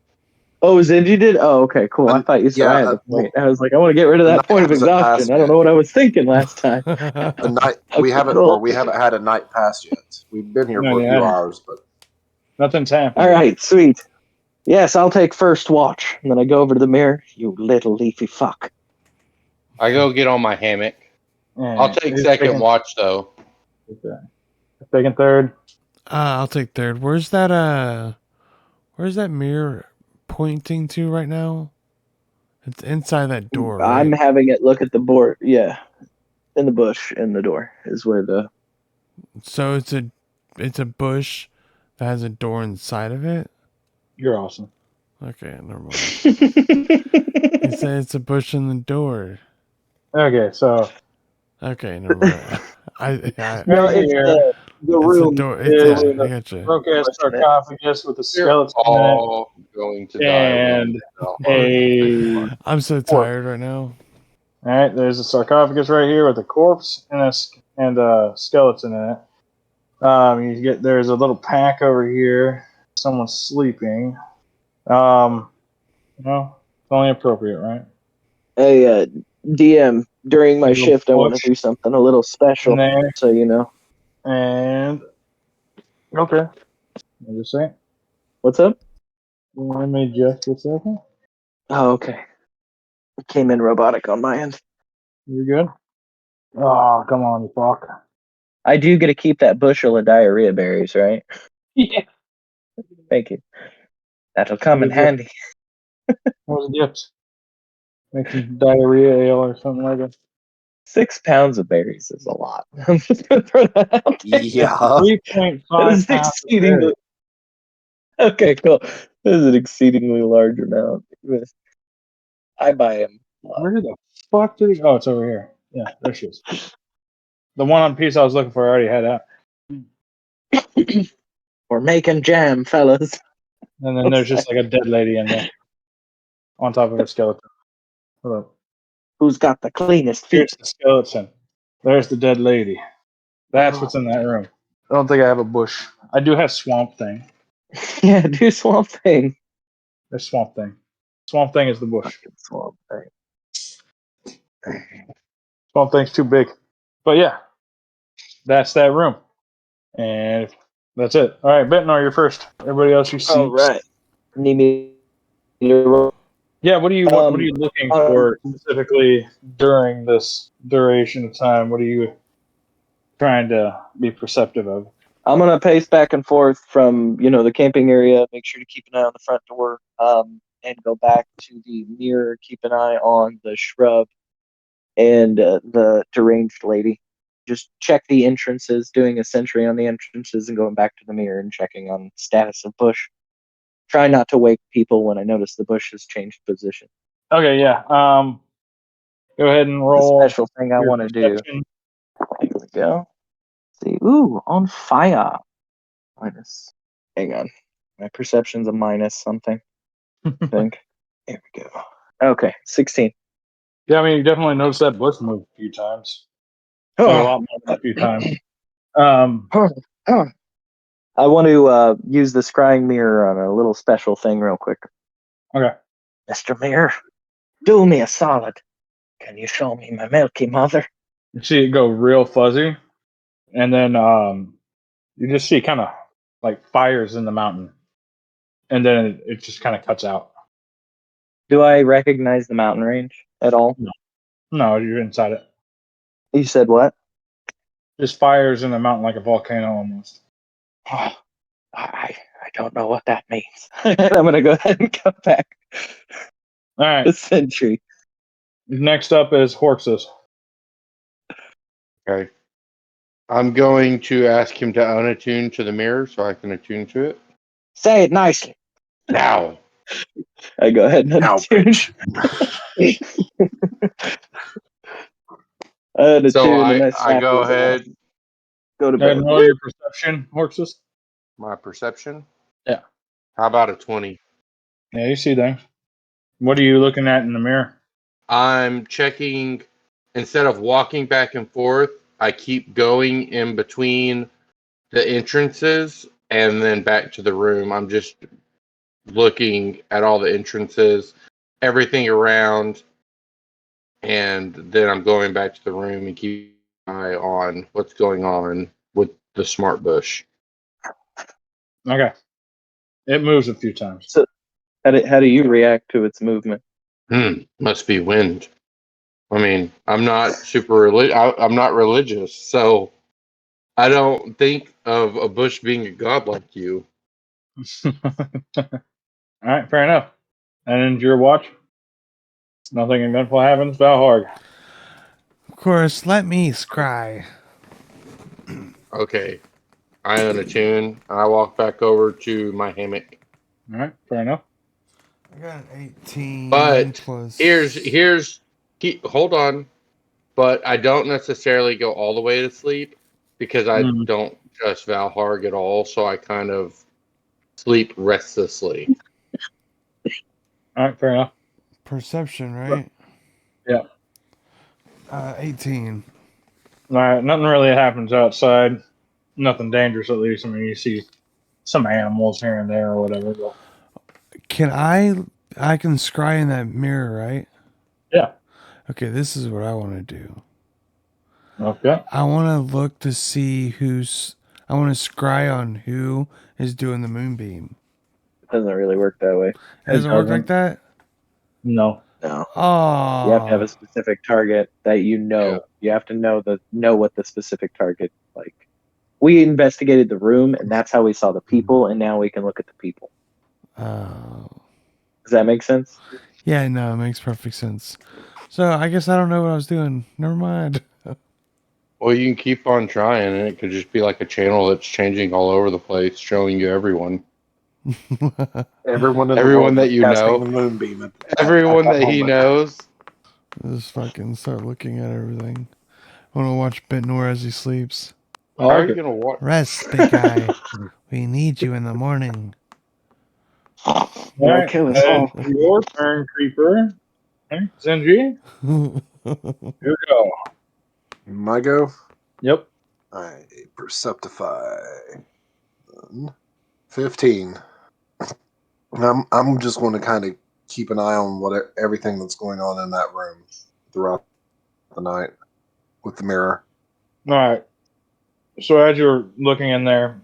Oh, Zinji did? Oh, okay, cool. I And- thought you said yeah, I had the well, point. I was like, I want to get rid of the that night point of hasn't passed exhaustion. I don't yet. know what I was thinking last time. The night we Okay, haven't, cool. or we haven't had a night pass yet. We've been here No, for a you few haven't. hours, but Nothing's happened. All right, sweet. Yes, I'll take first watch. And then I go over to the mirror. You little leafy fuck. I go get on my hammock. Yeah, I'll take he's second taking- watch though. Taking third. I'll take third. Where's that mirror pointing to right now? It's inside that door, right? I'm having it look at the board. Yeah. In the bush in the door is where the. So it's a bush that has a door inside of it? You're awesome. Okay, never mind. It said it's a bush in the door. Okay, so Okay, never mind. No, right it's here the It's room. the door. is Yeah, I gotcha. broke ass sarcophagus with a We're skeleton all going to in it die. and Will. I'm so tired right now. all right. There's a sarcophagus right here with a corpse and a skeleton in it. There's a little pack over here. Someone's sleeping. Well, it's only appropriate, right? Hey, DM, during my Little shift, I want bush to do something a little special. in there. So, you know. And okay, I'm just saying. What's up? I made just a second. Oh, okay. It came in robotic on my end. You good? Oh, come on, you fuck. I do get to keep that bushel of diarrhea berries, right? Yeah. Thank you. That'll come in What was it? handy. What was the gift? Make some diarrhea ale or something like that. 6 pounds of berries is a lot. I'm just gonna throw that out there. yeah, 3.5 That is pounds. exceedingly. Okay, cool. This is an exceedingly large amount. I buy them. Where the fuck did he? Oh, it's over here. Yeah, there she is. The one piece I was looking for I already had out. We're making jam, fellas. And then there's just like a dead lady in there on top of a skeleton. Hold up. Who's got the cleanest feet? Here's the skeleton. There's the dead lady. That's what's in that room. I don't think I have a bush. I do have Swamp Thing. Yeah, do Swamp Thing. There's Swamp Thing. Swamp Thing is the bush. Fucking Swamp Thing. Swamp Thing's too big. But yeah, that's that room. And that's it. All right, Bentnar, you're first. Everybody else you see. All right. Need me to Yeah, what are you looking for specifically during this duration of time? What are you trying to be perceptive of? I'm gonna pace back and forth from the camping area. Make sure to keep an eye on the front door, and go back to the mirror. Keep an eye on the shrub and the deranged lady. just check the entrances, doing a sentry on the entrances and going back to the mirror and checking on status of bush. Try not to wake people when I notice the bush has changed position. Okay, yeah. Go ahead and The roll special thing I your want to do. perception. Here we go. See, ooh, on fire. Minus. Hang on. My perception's a minus something, I think. Here we go. Okay, 16. Yeah, I mean, you definitely noticed that bush move a few times. Like a lot more than a few times. I want to use the scrying mirror on a little special thing real quick. Okay. Mr. Mirror, do me a solid. Can you show me my milky mother? You see it go real fuzzy, and then you just see kind of like fires in the mountain, and then it just kind of cuts out. Do I recognize the mountain range at all? No, you're inside it. You said what? Just fires in the mountain like a volcano almost. Oh, I don't know what that means. I'm going to go ahead and come back. All right. The sentry. Next up is Horxus. Okay. I'm going to ask him to unattune to the mirror so I can attune to it. Say it nicely. Now. I go ahead and Now, attune. bitch. So and I snap go his ahead. Go to Go ahead bed. and roll your perception, Horxus. My perception? Yeah. How about a 20? Yeah, you see things. What are you looking at in the mirror? I'm checking, instead of walking back and forth, I keep going in between the entrances and then back to the room. I'm just looking at all the entrances, everything around, and then I'm going back to the room and keep an eye on what's going on with the smart bush. Okay. It moves a few times. So, how do you react to its movement? Must be wind. I mean, I'm not I'm not religious, so I don't think of a bush being a god like you. All right, fair enough. And end your watch. Nothing eventful happens, Valharg. Of course, let me scry. Okay, I unattune. I walk back over to my hammock. All right, fair enough. I got an 18 But plus. hold on. But I don't necessarily go all the way to sleep because I don't trust Valharg at all. So I kind of sleep restlessly. All right, fair enough. Perception, right? Yeah. 18. All right, nothing really happens outside. Nothing dangerous, at least. I mean, you see some animals here and there or whatever. But Can I can scry in that mirror, right? yeah. Okay, this is what I want to do. Okay. I want to look to see I want to scry on who is doing the moonbeam. It doesn't really work that way. It doesn't work like that? No. No. Oh. You have to have a specific target that you know. Yeah. You have to know what the specific target like. We investigated the room, and that's how we saw the people, and now we can look at the people. Oh. Does that make sense? Yeah, no, it makes perfect sense. So I guess I don't know what I was doing. Never mind. Well, you can keep on trying, and it could just be like a channel that's changing all over the place, showing you everyone. Everyone in the Everyone world that was you casting know. the moonbeam at Everyone that that he moment. knows. Just fucking start looking at everything. I want to watch Bentnor as he sleeps. I How are like you it. going to watch? Rest, big guy. We need you in the morning. All They'll right. kill us all. Your turn, Creeper. Okay. Zenji, here we go. My go? Yep. I perceptify. 15. I'm just going to kind of keep an eye on everything that's going on in that room throughout the night with the mirror. All right. So as you're looking in there,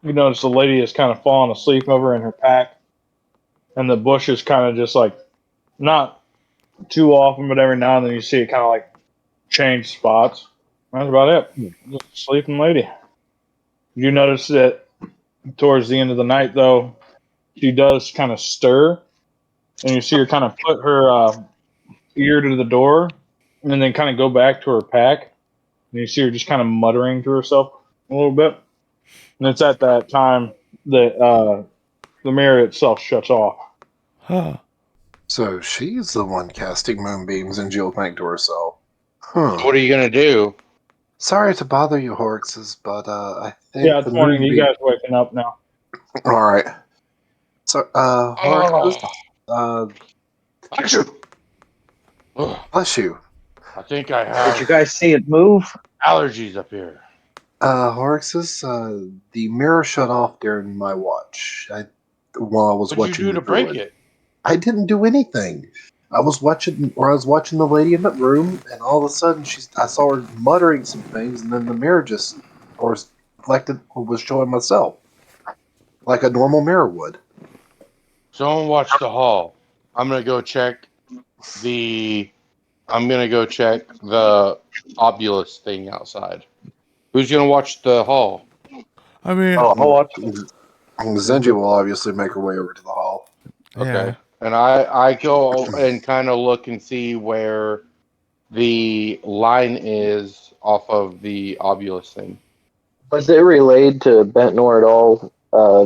you notice the lady is kind of falling asleep over in her pack, and the bush is kind of just like not too often, but every now and then you see it kind of like change spots. That's about it. Just a sleeping lady. You notice that towards the end of the night, though, she does kind of stir, and you see her kind of put her ear to the door, and then kind of go back to her pack. And you see her just kind of muttering to herself a little bit. And it's at that time that the mirror itself shuts off. Huh. So she's the one casting moonbeams, and she'll think to herself, So what are you gonna do? Sorry to bother you, Horxes, but I think Yeah, the it's morning. You moonbeam... guys waking up now. All right. So, Horxes, Achoo! Ugh, bless you. I think I Did you have guys see it move? allergies up here. Horxes, the mirror shut off during my watch. While I was What'd you watching do the to break druid. it? I didn't do anything. I was watching the lady in that room, and all of a sudden, I saw her muttering some things, and then the mirror just, or reflected, was showing myself, like a normal mirror would. Someone watch the hall. I'm gonna go check the. I'm gonna go check the obulus thing outside. Who's gonna watch the hall? I mean, Oh, I'll watch. Zenji will obviously make her way over to the hall. Okay. yeah. And I go and kind of look and see where the line is off of the obulus thing. Was it relayed to Bentnor at all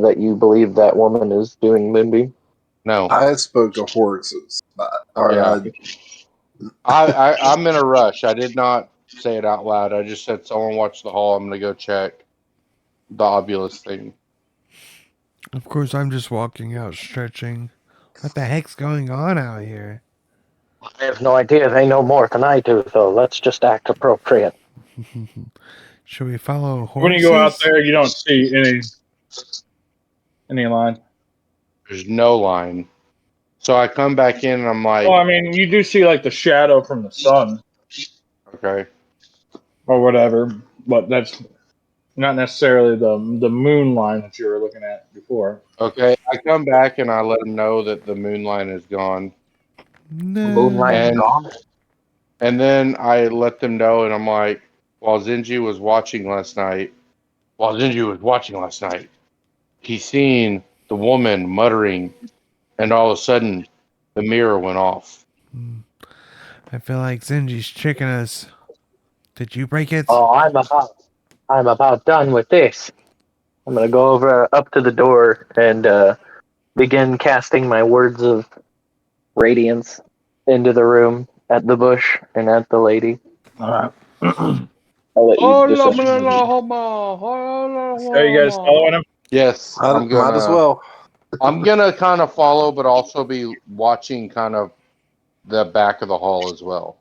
that you believe that woman is doing Moonbeam? No. I spoke to Horxes. Yeah. I'm in a rush. I did not say it out loud. I just said someone watch the hall. I'm gonna go check the obulus thing. Of course, I'm just walking out, stretching. What the heck's going on out here? I have no idea. They know more than I do, though. Let's just act appropriate. Should we follow horses? When you go out there, you don't see any line. There's no line. So I come back in and I'm like, Well, I mean, you do see like the shadow from the sun okay. or whatever, but that's not necessarily the moon line that you were looking at before. Okay. I come back and I let him know that the moon line is gone. Moonlight is And gone. and then I let them know and I'm like, while Zenji was watching last night, he seen the woman muttering and all of a sudden the mirror went off. I feel like Zenji's tricking us. Did you break it? Oh, I'm about done with this. I'm gonna go over up to the door and begin casting my words of radiance into the room at the bush and at the lady. All right. I'll let you decide. Are you guys following him? Yes, Might as well. I'm gonna kind of follow, but also be watching kind of the back of the hall as well.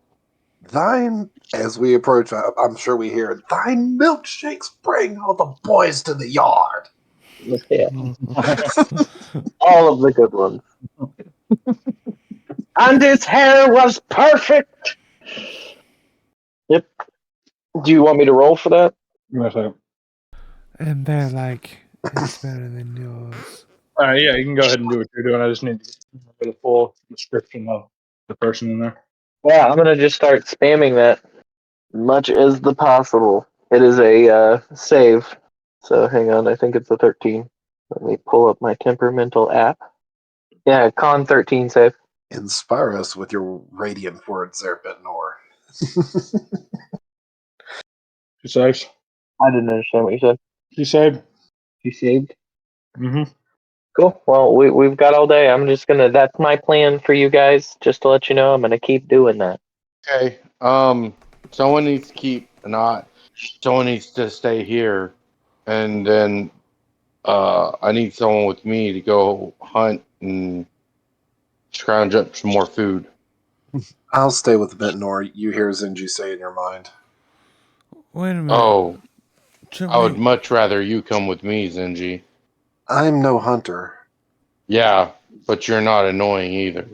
As we approach, I'm sure we hear, thine milkshakes bring all the boys to the yard. Yeah, all of the good ones. And his hair was perfect. Yep. Do you want me to roll for that? Give me a second. And they're like, it's better than yours. Yeah, you can go ahead and do what you're doing. I just need to get a full description of the person in there. Yeah, I'm gonna just start spamming that much as the possible. It is a save, so hang on. I think it's a 13. Let me pull up my temperamental app. Yeah, con 13 save. Inspire us with your radiant words there, Bentnor. She saves. I didn't understand what you said. She saved. You saved. Mm-hmm. Cool. Well, we've got all day. I'm just gonna. That's my plan for you guys. Just to let you know, I'm gonna keep doing that. Okay. Someone needs to someone needs to stay here, and then I need someone with me to go hunt and scrounge up some more food. I'll stay with Bentnor. You hear Zenji say in your mind. Wait a minute. Oh, Should I would we- much rather you come with me, Zenji. I'm no hunter. Yeah, but you're not annoying either.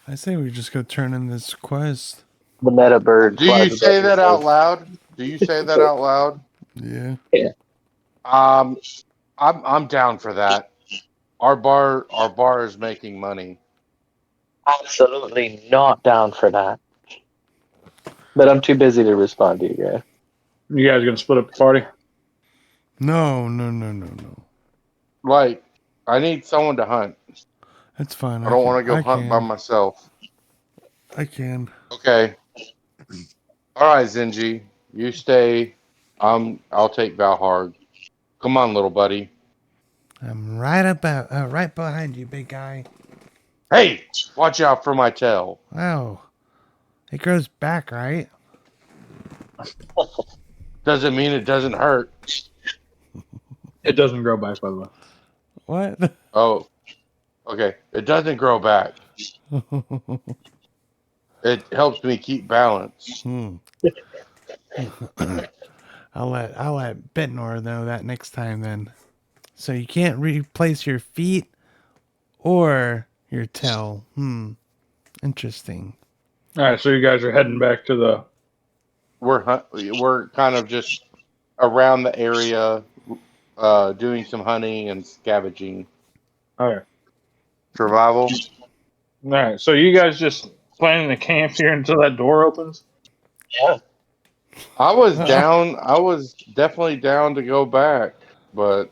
I say we just go turn in this quest. The meta bird. Do you say that out loud? Do you say that out loud? Yeah. I'm down for that. Our bar is making money. Absolutely not down for that. But I'm too busy to respond to you guys. You guys gonna split up the party? No. Like, I need someone to hunt. That's fine. I don't want to go hunt by myself. I can. Okay. All right, Zenji. You stay. I'll take Valhard. Come on, little buddy. I'm right behind you, big guy. Hey, watch out for my tail. Wow. It grows back, right? Doesn't mean it doesn't hurt. It doesn't grow back, by the way. What? Oh, okay. It doesn't grow back. It helps me keep balance. I'll let Bentnor know that next time then. So you can't replace your feet or your tail. Interesting. All right, so you guys are heading back to the. We're kind of just around the area, doing some hunting and scavenging. All right. Survival. All right, so you guys just planning to camp here until that door opens? Yeah. I was down. I was definitely down to go back, but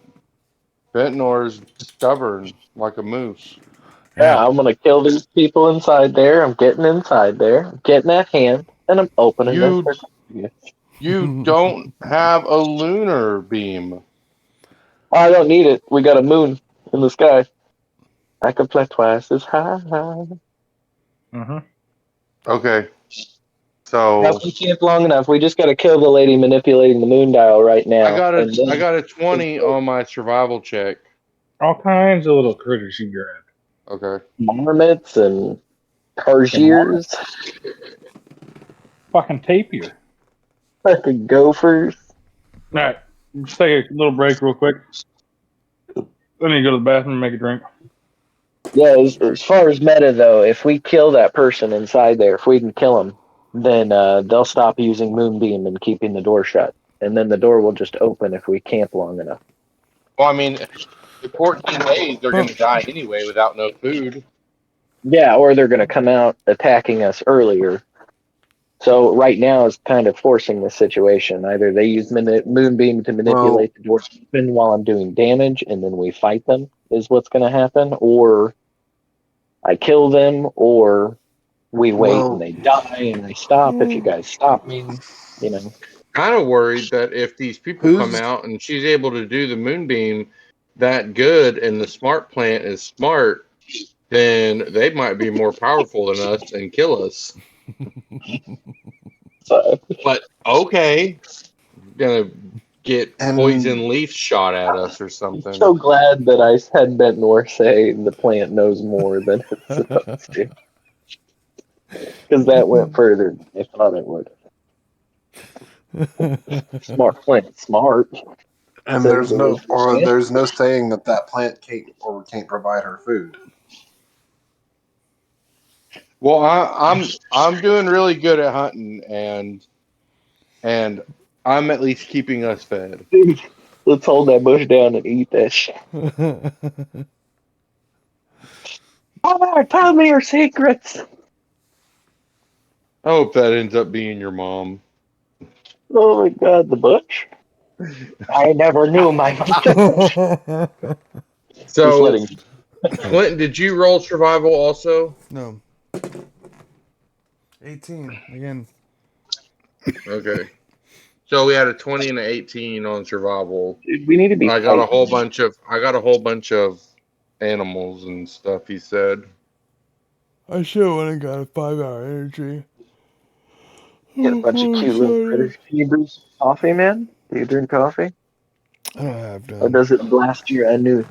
Ventnor's stubborn like a moose. Yeah, I'm gonna kill these people inside there. I'm getting inside there. I'm getting that hand, and I'm opening it. You don't have a lunar beam. I don't need it. We got a moon in the sky. I can fly twice as high. Mm-hmm. Okay. So Now, if we camp long enough, we just got to kill the lady manipulating the moon dial right now. I got a 20 on my survival check. All kinds of little critters you grab. Okay. Marmots and tarsiers, Fucking tapir. fucking gophers. All right, just take a little break real quick. I need to go to the bathroom and make a drink. Yeah, as far as meta though, if we kill that person inside there, if we can kill them, then they'll stop using moonbeam and keeping the door shut, and then the door will just open if we camp long enough. Well, I mean, in 14 days they're going to die anyway without no food. Yeah, or they're going to come out attacking us earlier. So right now is kind of forcing the situation. Either they use moonbeam to manipulate the door open while I'm doing damage, and then we fight them, is what's going to happen, or I kill them, or we wait and they die and I stop. If you guys stop me, you know. Kind of worried that if these people come out and she's able to do the moonbeam that good and the smart plant is smart, then they might be more powerful than us and kill us. But okay, gonna get poison leaf shot at us or something. I'm so glad that I had Bentnor say the plant knows more than it's supposed to, because that went further than I thought it would. Smart plant, smart. And So there's no saying that plant can't provide her food. Well, I'm doing really good at hunting, and I'm at least keeping us fed. Dude, let's hold that bush down and eat that shit. Tell me your secrets. I hope that ends up being your mom. Oh my god, the bush. I never knew my So, Clinton, did you roll survival also? No. 18 again. Okay. So we had a 20 and an 18 on survival. Dude, we need to be. I got a whole bunch of animals and stuff. He said. I should have went and got a 5-hour energy. Get a bunch of cute little critters. Can you brew some coffee, man? Do you drink coffee? I don't have none. Or does it blast your anus?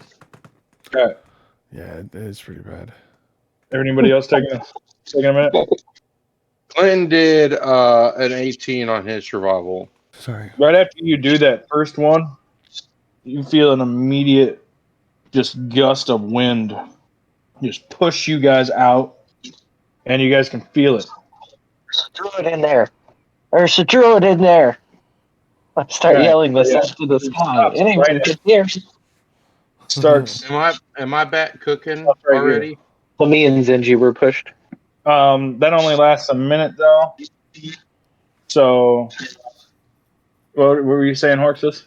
Okay. Yeah, it is pretty bad. Anybody else taking a minute? Clinton did an 18 on his survival. Sorry. Right after you do that first one, you feel an immediate just gust of wind just push you guys out, and you guys can feel it. There's a druid in there. There's a druid in there. I start yelling this up to the sky. Anyone can hear. Starts. Am I back cooking already? So me and Zenji were pushed. That only lasts a minute though. So, what were you saying, Horxus?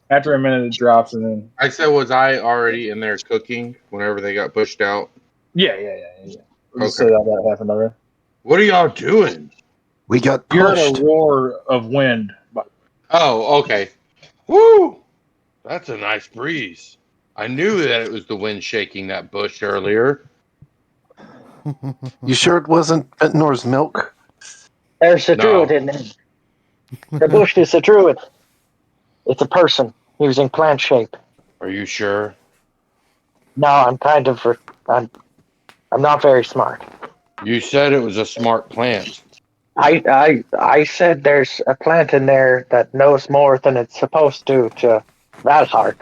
After a minute, it drops, and then I said, was I already in there cooking whenever they got pushed out? Yeah. Okay. So that happened already. What are y'all doing? We got You heard pushed. a roar of wind Oh, okay. Woo! That's a nice breeze. I knew that it was the wind shaking that bush earlier. You sure it wasn't Ventnor's milk? There's a druid No. in there. The bush is a druid. It's a person using plant shape. Are you sure? No, I'm not very smart. You said it was a smart plant. I said there's a plant in there that knows more than it's supposed to Valhart.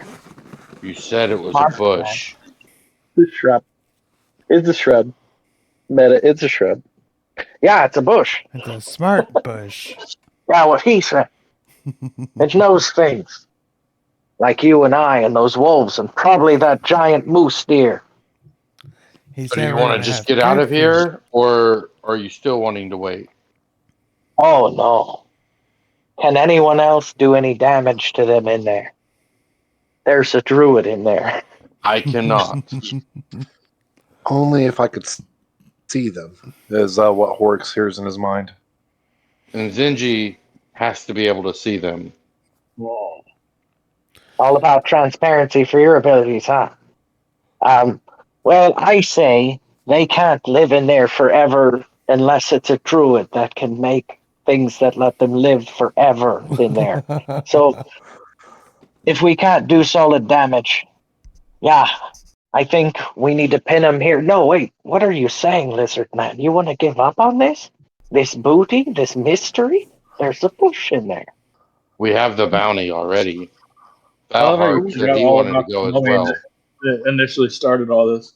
You said it was a Smart plant. bush. It's a shrub. It's a shrub. Meta, it's a shrub. Yeah, it's a bush. It's a smart bush. Yeah, what he said. It knows things. Like you and I and those wolves and probably that giant moose deer. He So do said you we're want to gonna just have get out good of food. here, or are you still wanting to wait? Oh no. Can anyone else do any damage to them in there? There's a druid in there. I cannot. Only if I could see them, is what Horix hears in his mind. And Zinji has to be able to see them. Whoa. All about transparency for your abilities, huh? Well, I say they can't live in there forever unless it's a druid that can make things that let them live forever in there. So if we can't do solid damage, yeah, I think we need to pin him here. No, wait, what are you saying, Lizard Man? You want to give up on this? This booty? This mystery? There's a bush in there. We have the bounty already. I love how you Valhart said forgot he all wanted to about the go as mummy well. that initially started all this.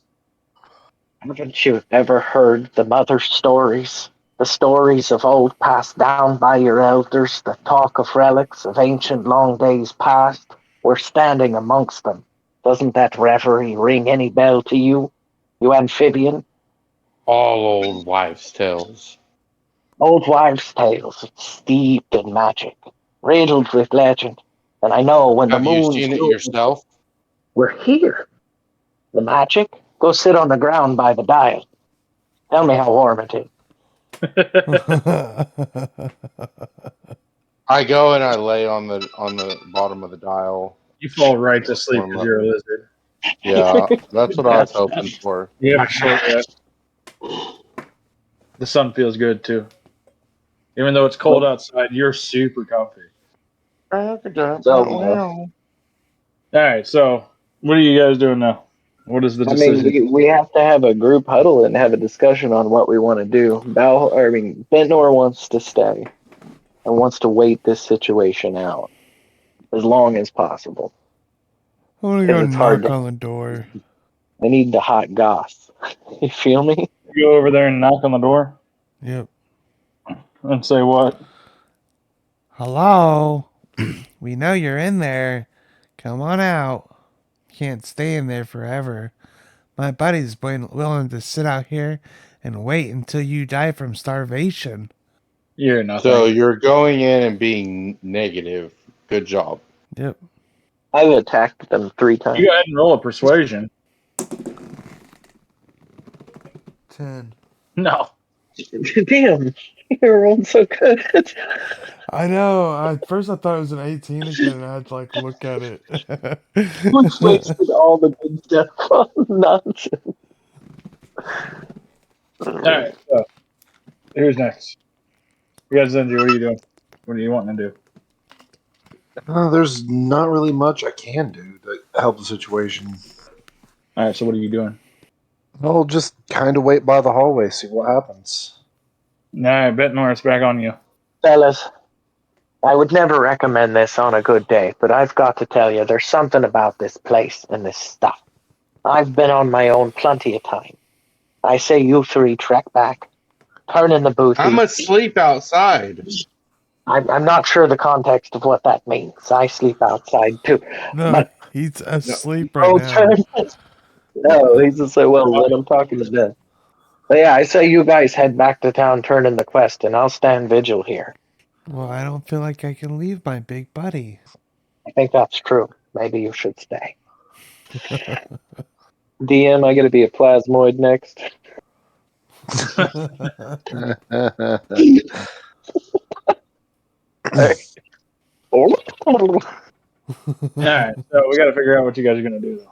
Haven't you ever heard the mother stories? The stories of old passed down by your elders, the talk of relics of ancient long days past. We're standing amongst them. Doesn't that reverie ring any bell to you, you amphibian? All old wives' tales. Old wives' tales, steeped in magic, riddled with legend. And I know when the Have you moon's seen it full, yourself? we're here. The magic? Go sit on the ground by the dial. Tell me how warm it is. I go and I lay on the bottom of the dial. You fall right to sleep Warm because up. you're a lizard. Yeah, that's what I was hoping for. You have a short rest. The sun feels good too. Even though it's cold outside, you're super comfy. So, All right, so what are you guys doing now? What is the I mean, decision? we have to have a group huddle and have a discussion on what we want to do. Bentnor wants to stay and wants to wait this situation out as long as possible. I want to go It's hard knock to. on the door. I need the hot goss. You feel me? You go over there and knock on the door Yep. and say what? Hello? We know you're in there. Come on out. Can't stay in there forever. My buddy's willing to sit out here and wait until you die from starvation. You're nothing. So you're going in and being negative. Good job. Yep. I've attacked them 3 times. You go ahead and roll a persuasion. 10. No. Damn, you rolled so good. I know. At first I thought it was an 18 again, and I had to look at it. Which wasted all the good stuff on nonsense. All right, so who's next? You guys, Zenji, what are you doing? What are you wanting to do? There's not really much I can do to help the situation. All right, so what are you doing? I'll just kind of wait by the hallway, see what happens. All right, Bet Norris, back on you. Fellas, I would never recommend this on a good day, but I've got to tell you, there's something about this place and this stuff. I've been on my own plenty of time. I say you 3 trek back, turn in the booth. I'm asleep outside. I'm not sure the context of what that means. I sleep outside too. No, But he's asleep right now. turn. No, he's just like, well, when I'm talking to them. But yeah, I say you guys head back to town, turn in the quest, and I'll stand vigil here. Well, I don't feel like I can leave my big buddy. I think that's true. Maybe you should stay. DM, I gotta be a plasmoid next. Alright, so we gotta figure out what you guys are gonna do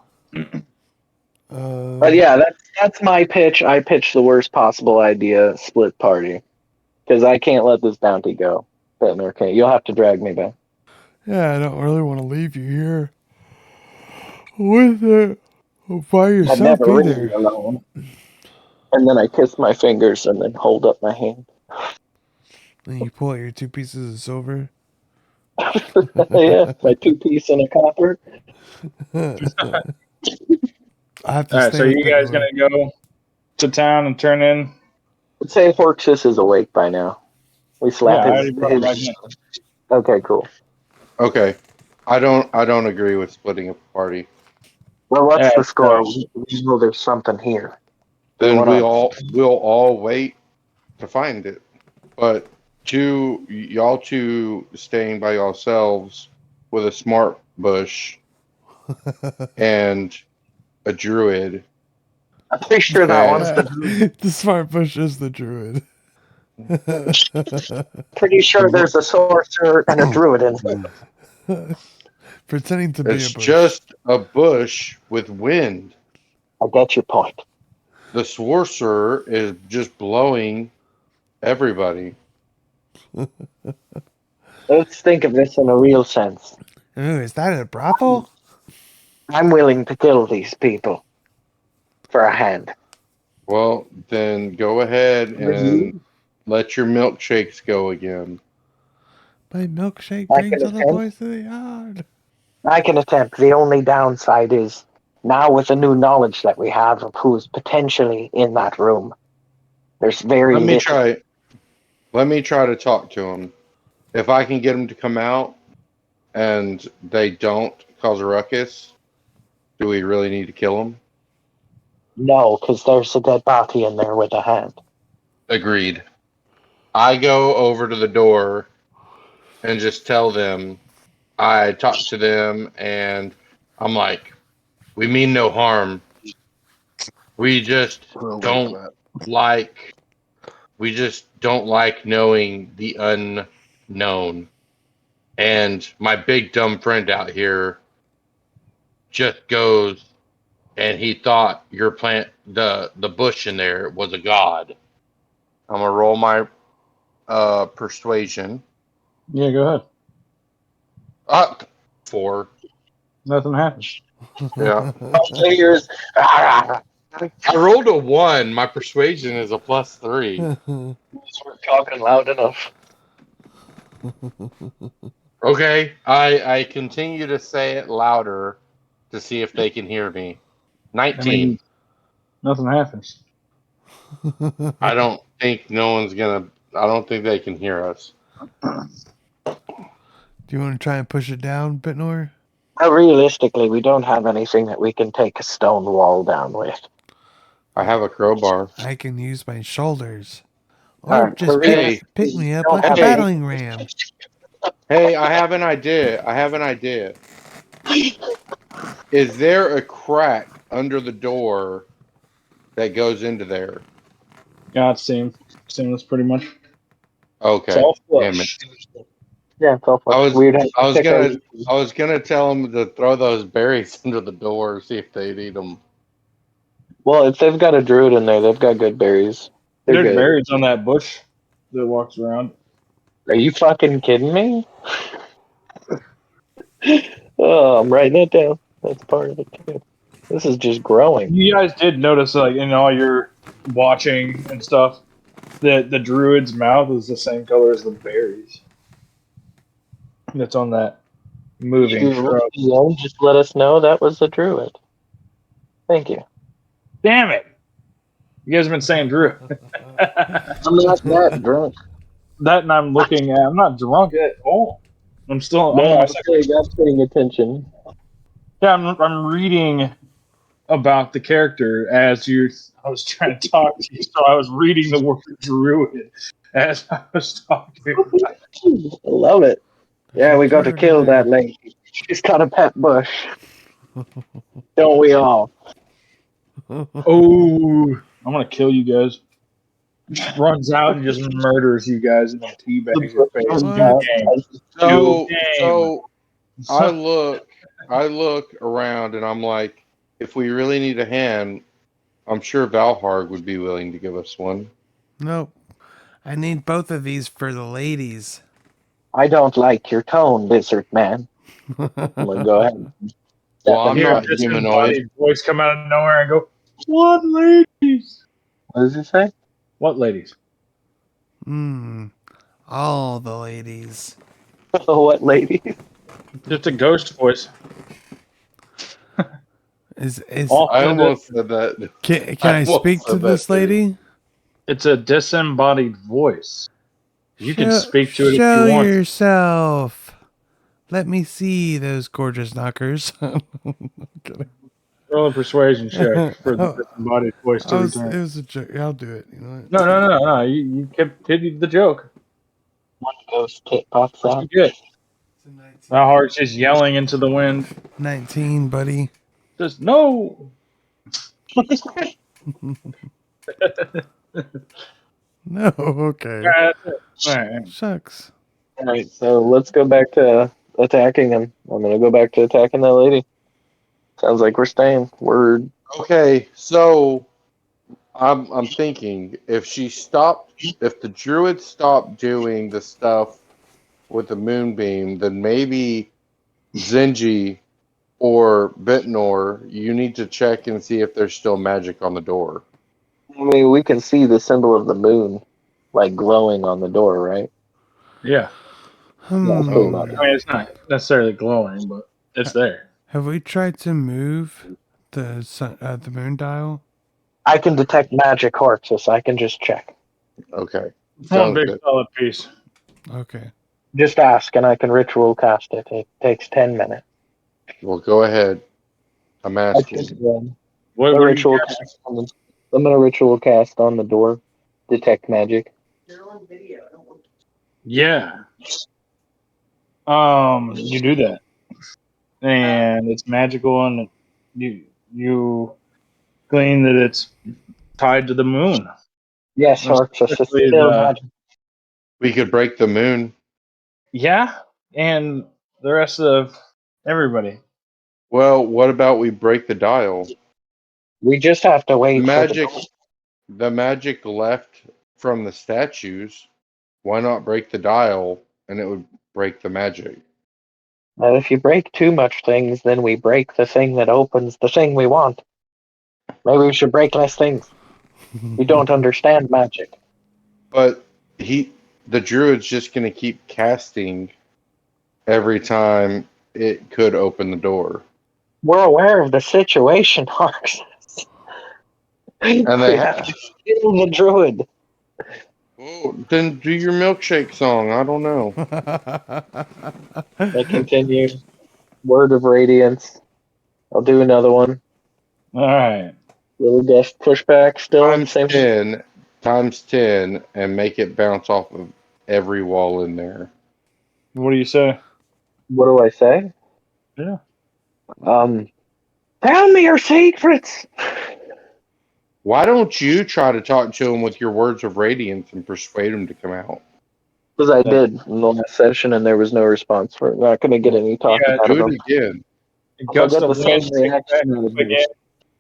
though. But yeah, that's my pitch. I pitch the worst possible idea: split party, because I can't let this bounty go. Okay, you'll have to drag me back. Yeah, I don't really want to leave you here with it by I'd yourself never leave either. you alone. And then I kiss my fingers and then hold up my hand. And you pull out your 2 pieces of silver. Yeah, my 2-piece and a copper. I have to Alright, stay so with you guys Bitnor. gonna go to town and turn in? Let's say Horxus is awake by now. We slap Yeah, I his, already brought him back in. Okay, cool. Okay. I don't agree with splitting up the party. Well, what's Alright, the score? We know there's something here. Then What we'll all wait to find it. But y'all two staying by yourselves with a smart bush and a druid. I'm pretty sure that one's And The smart bush is the druid. pretty sure there's a sorcerer and a druid in it. Pretending to be it's a bush. just a bush with wind. I get your point. The sorcerer is just blowing everybody. Let's think of this in a real sense. Ooh, is that a brothel? I'm willing to kill these people for a hand. Well, then go ahead and let your milkshakes go again. My milkshake I brings can all the attempt. boys to the yard. I can attempt. The only downside is now with the new knowledge that we have of who's potentially in that room, there's very Let me little. try. Let me try to talk to him. If I can get him to come out, and they don't cause a ruckus, do we really need to kill him? No, because there's a dead body in there with a hand. Agreed. I go over to the door and just tell them. I talk to them, and I'm like, "We mean no harm. We just Oh, don't crap. like. We just don't like knowing the unknown." And my big dumb friend out here just goes, and he thought your plant, the bush in there, was a god. I'm gonna roll my persuasion. Yeah, go ahead. Up 4. Nothing happened. Yeah. Players. I rolled a 1. My persuasion is a +3. We're talking loud enough. Okay, I continue to say it louder to see if they can hear me. 19. I mean, nothing happens. I don't think no one's gonna. I don't think they can hear us. Do you want to try and push it down, Bitnor? Realistically, we don't have anything that we can take a stone wall down with. I have a crowbar. I can use my shoulders. Or Alright, just Hey, pick me up don't like a have hey. battling ram. Hey, I have an idea. Is there a crack under the door that goes into there? Yeah, it's seamless pretty much. It's Okay. all Damn it. flush. Yeah, it's all I was weird. I was gonna tell them to throw those berries under the door, see if they'd eat them. Well, if they've got a druid in there, they've got good berries. They're There's good. berries on that bush that walks around. Are you fucking kidding me? Oh, I'm writing it down. That's part of it too. This is just growing. You guys did notice, like, in all your watching and stuff, that the druid's mouth is the same color as the berries that's on that moving shrub. Just let us know that was the druid. Thank you. Damn it! You guys have been saying druid. I'm not that drunk. That and I'm looking at. I'm not drunk at all. I'm still. I'm No, on my I'm second. paying attention. Yeah, I'm reading about the character as you. I was trying to talk to you, so I was reading the word druid as I was talking. I love it. Yeah, we got to kill that lady. She's got a pet bush. Don't we all? Oh, I'm gonna kill you guys. runs out and just murders you guys and then teabags your face. What? So I look around and I'm like, if we really need a hand, I'm sure Valharg would be willing to give us one. Nope. I need both of these for the ladies. I don't like your tone, lizard man. I'm gonna go ahead. Well, I'm Hear not a humanoid. disembodied voice come out of nowhere and go, "What ladies? What does it say? What ladies?" All the ladies. What lady? Just a ghost voice. Is I almost said that. can I almost speak to said that this too. lady? It's a disembodied voice. You can speak to it if Show you want. yourself. Let me see those gorgeous knockers. Roll a persuasion check for the disembodied voice to It return. was a joke. I'll do it. You know what? No. You continued the joke. One ghost tit pops out. You good. Now Hart's just yelling into the wind. 19, buddy. Just no. No, okay. All right. Shucks. All right, so let's go back to attacking him. I'm gonna go back to attacking that lady. Sounds like we're staying. Word. Okay, so I'm thinking if the druid stopped doing the stuff with the moonbeam, then maybe Zenji or Ventnor, you need to check and see if there's still magic on the door. I mean, we can see the symbol of the moon, like glowing on the door, right? Yeah. Yeah, it's pretty much. I mean, it's not necessarily glowing, but it's there. Have we tried to move the moon dial? I can detect magic, Horxus. I can just check. Okay. One Sounds big good. solid piece. Okay. Just ask, and I can ritual cast it. It takes 10 minutes. Well, go ahead. I'm I asking. can, What a do you ritual got? cast on the, I'm gonna ritual cast on the door. Detect magic. Yeah. You do that, and it's magical, and you glean that it's tied to the moon. Yes, Horxus. It's Specifically still the- magic. We could break the moon. Yeah, and the rest of everybody. Well, what about we break the dial? We just have to wait. The magic left from the statues. Why not break the dial and it would break the magic? If you break too much things, then we break the thing that opens the thing we want. Maybe we should break less things. You don't understand magic. But the druid's just going to keep casting every time it could open the door. We're aware of the situation, Harks. And We have to kill the druid. Well, then do your milkshake song. I don't know. I continue. Word of Radiance. I'll do another one. All right. Little gust pushback still. Times 10 and make it bounce off of every wall in there. What do you say? What do I say? Yeah. Tell me your secrets. Why don't you try to talk to him with your words of radiance and persuade him to come out? Because I did in the last session, and there was no response for it. Not going to get any talking Yeah, out of Do him. it again. Gust get of the same wind reaction out of you. again,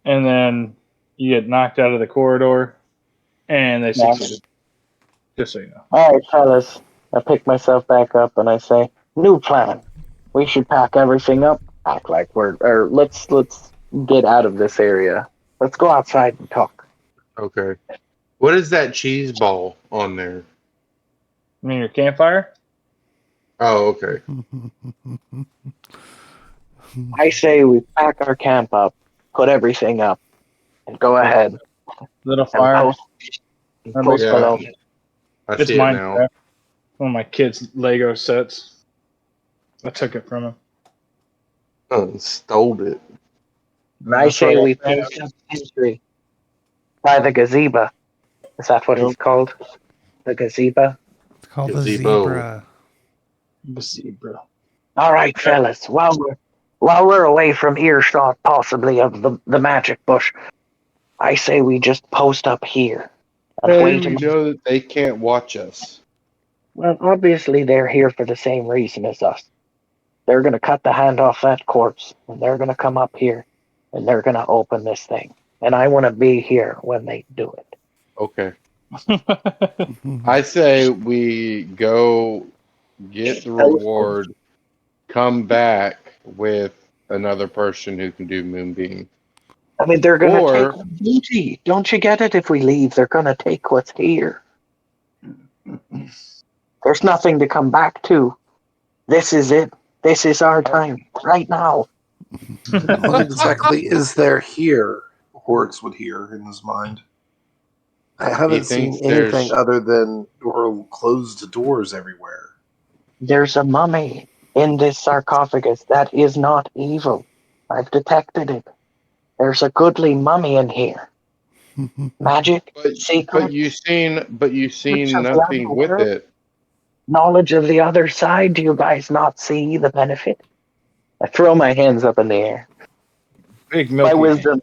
and then you get knocked out of the corridor, and they succeeded. Just so you know. All right, fellas. I pick myself back up and I say, "New plan. We should pack everything up. Act like let's get out of this area. Let's go outside and talk." Okay. What is that cheese ball on there? I mean, your campfire? Oh, okay. I say we pack our camp up, put everything up, and go ahead Little and fire. post Yeah. below. I It's see it now. Minecraft. One of my kids' Lego sets. I took it from him. Stole it. And I say we post up history by the gazebo. Is that what it's called? The gazebo? It's called Gazebo. a zebra. Bro. All right, fellas. While we're away from earshot, possibly of the magic bush, I say we just post up here and Hey, wait. we know that they can't watch us. Well, obviously they're here for the same reason as us. They're going to cut the hand off that corpse, and they're going to come up here, and they're going to open this thing. And I want to be here when they do it. Okay. I say we go get the reward, come back with another person who can do Moonbeam. I mean, they're going to take Or the beauty. Don't you get it? If we leave, they're going to take what's here. There's nothing to come back to. This is it. This is our time, right now. What exactly is there here? Horix would hear in his mind. I haven't seen thinks anything there's- other than closed doors everywhere. There's a mummy in this sarcophagus that is not evil. I've detected it. There's a goodly mummy in here. Magic, but secret, you've seen Secrets of nothing level with world. it. Knowledge of the other side. Do you guys not see the benefit? I throw my hands up in the air. Big My milky hand.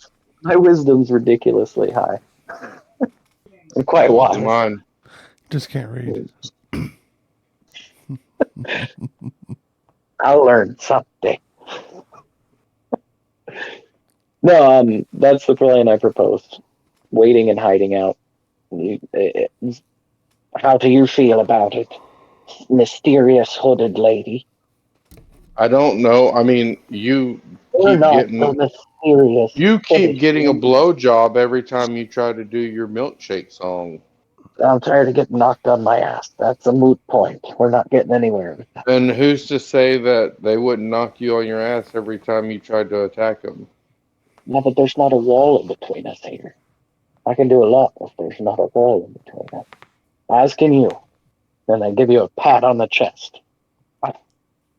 wisdom's ridiculously high. I'm quite wise. Mine. Just can't read. I'll learn someday. No, that's the plan I proposed. Waiting and hiding out. How do you feel about it, mysterious hooded lady? I don't know. I mean, you Or keep not getting the mysterious hooded a lady. blowjob every time you try to do your milkshake song. I'm tired of getting knocked on my ass. That's a moot point. We're not getting anywhere with that. And who's to say that they wouldn't knock you on your ass every time you tried to attack them? Yeah, but there's not a wall in between us here. I can do a lot if there's not a wall in between us. As can you. Then I give you a pat on the chest. But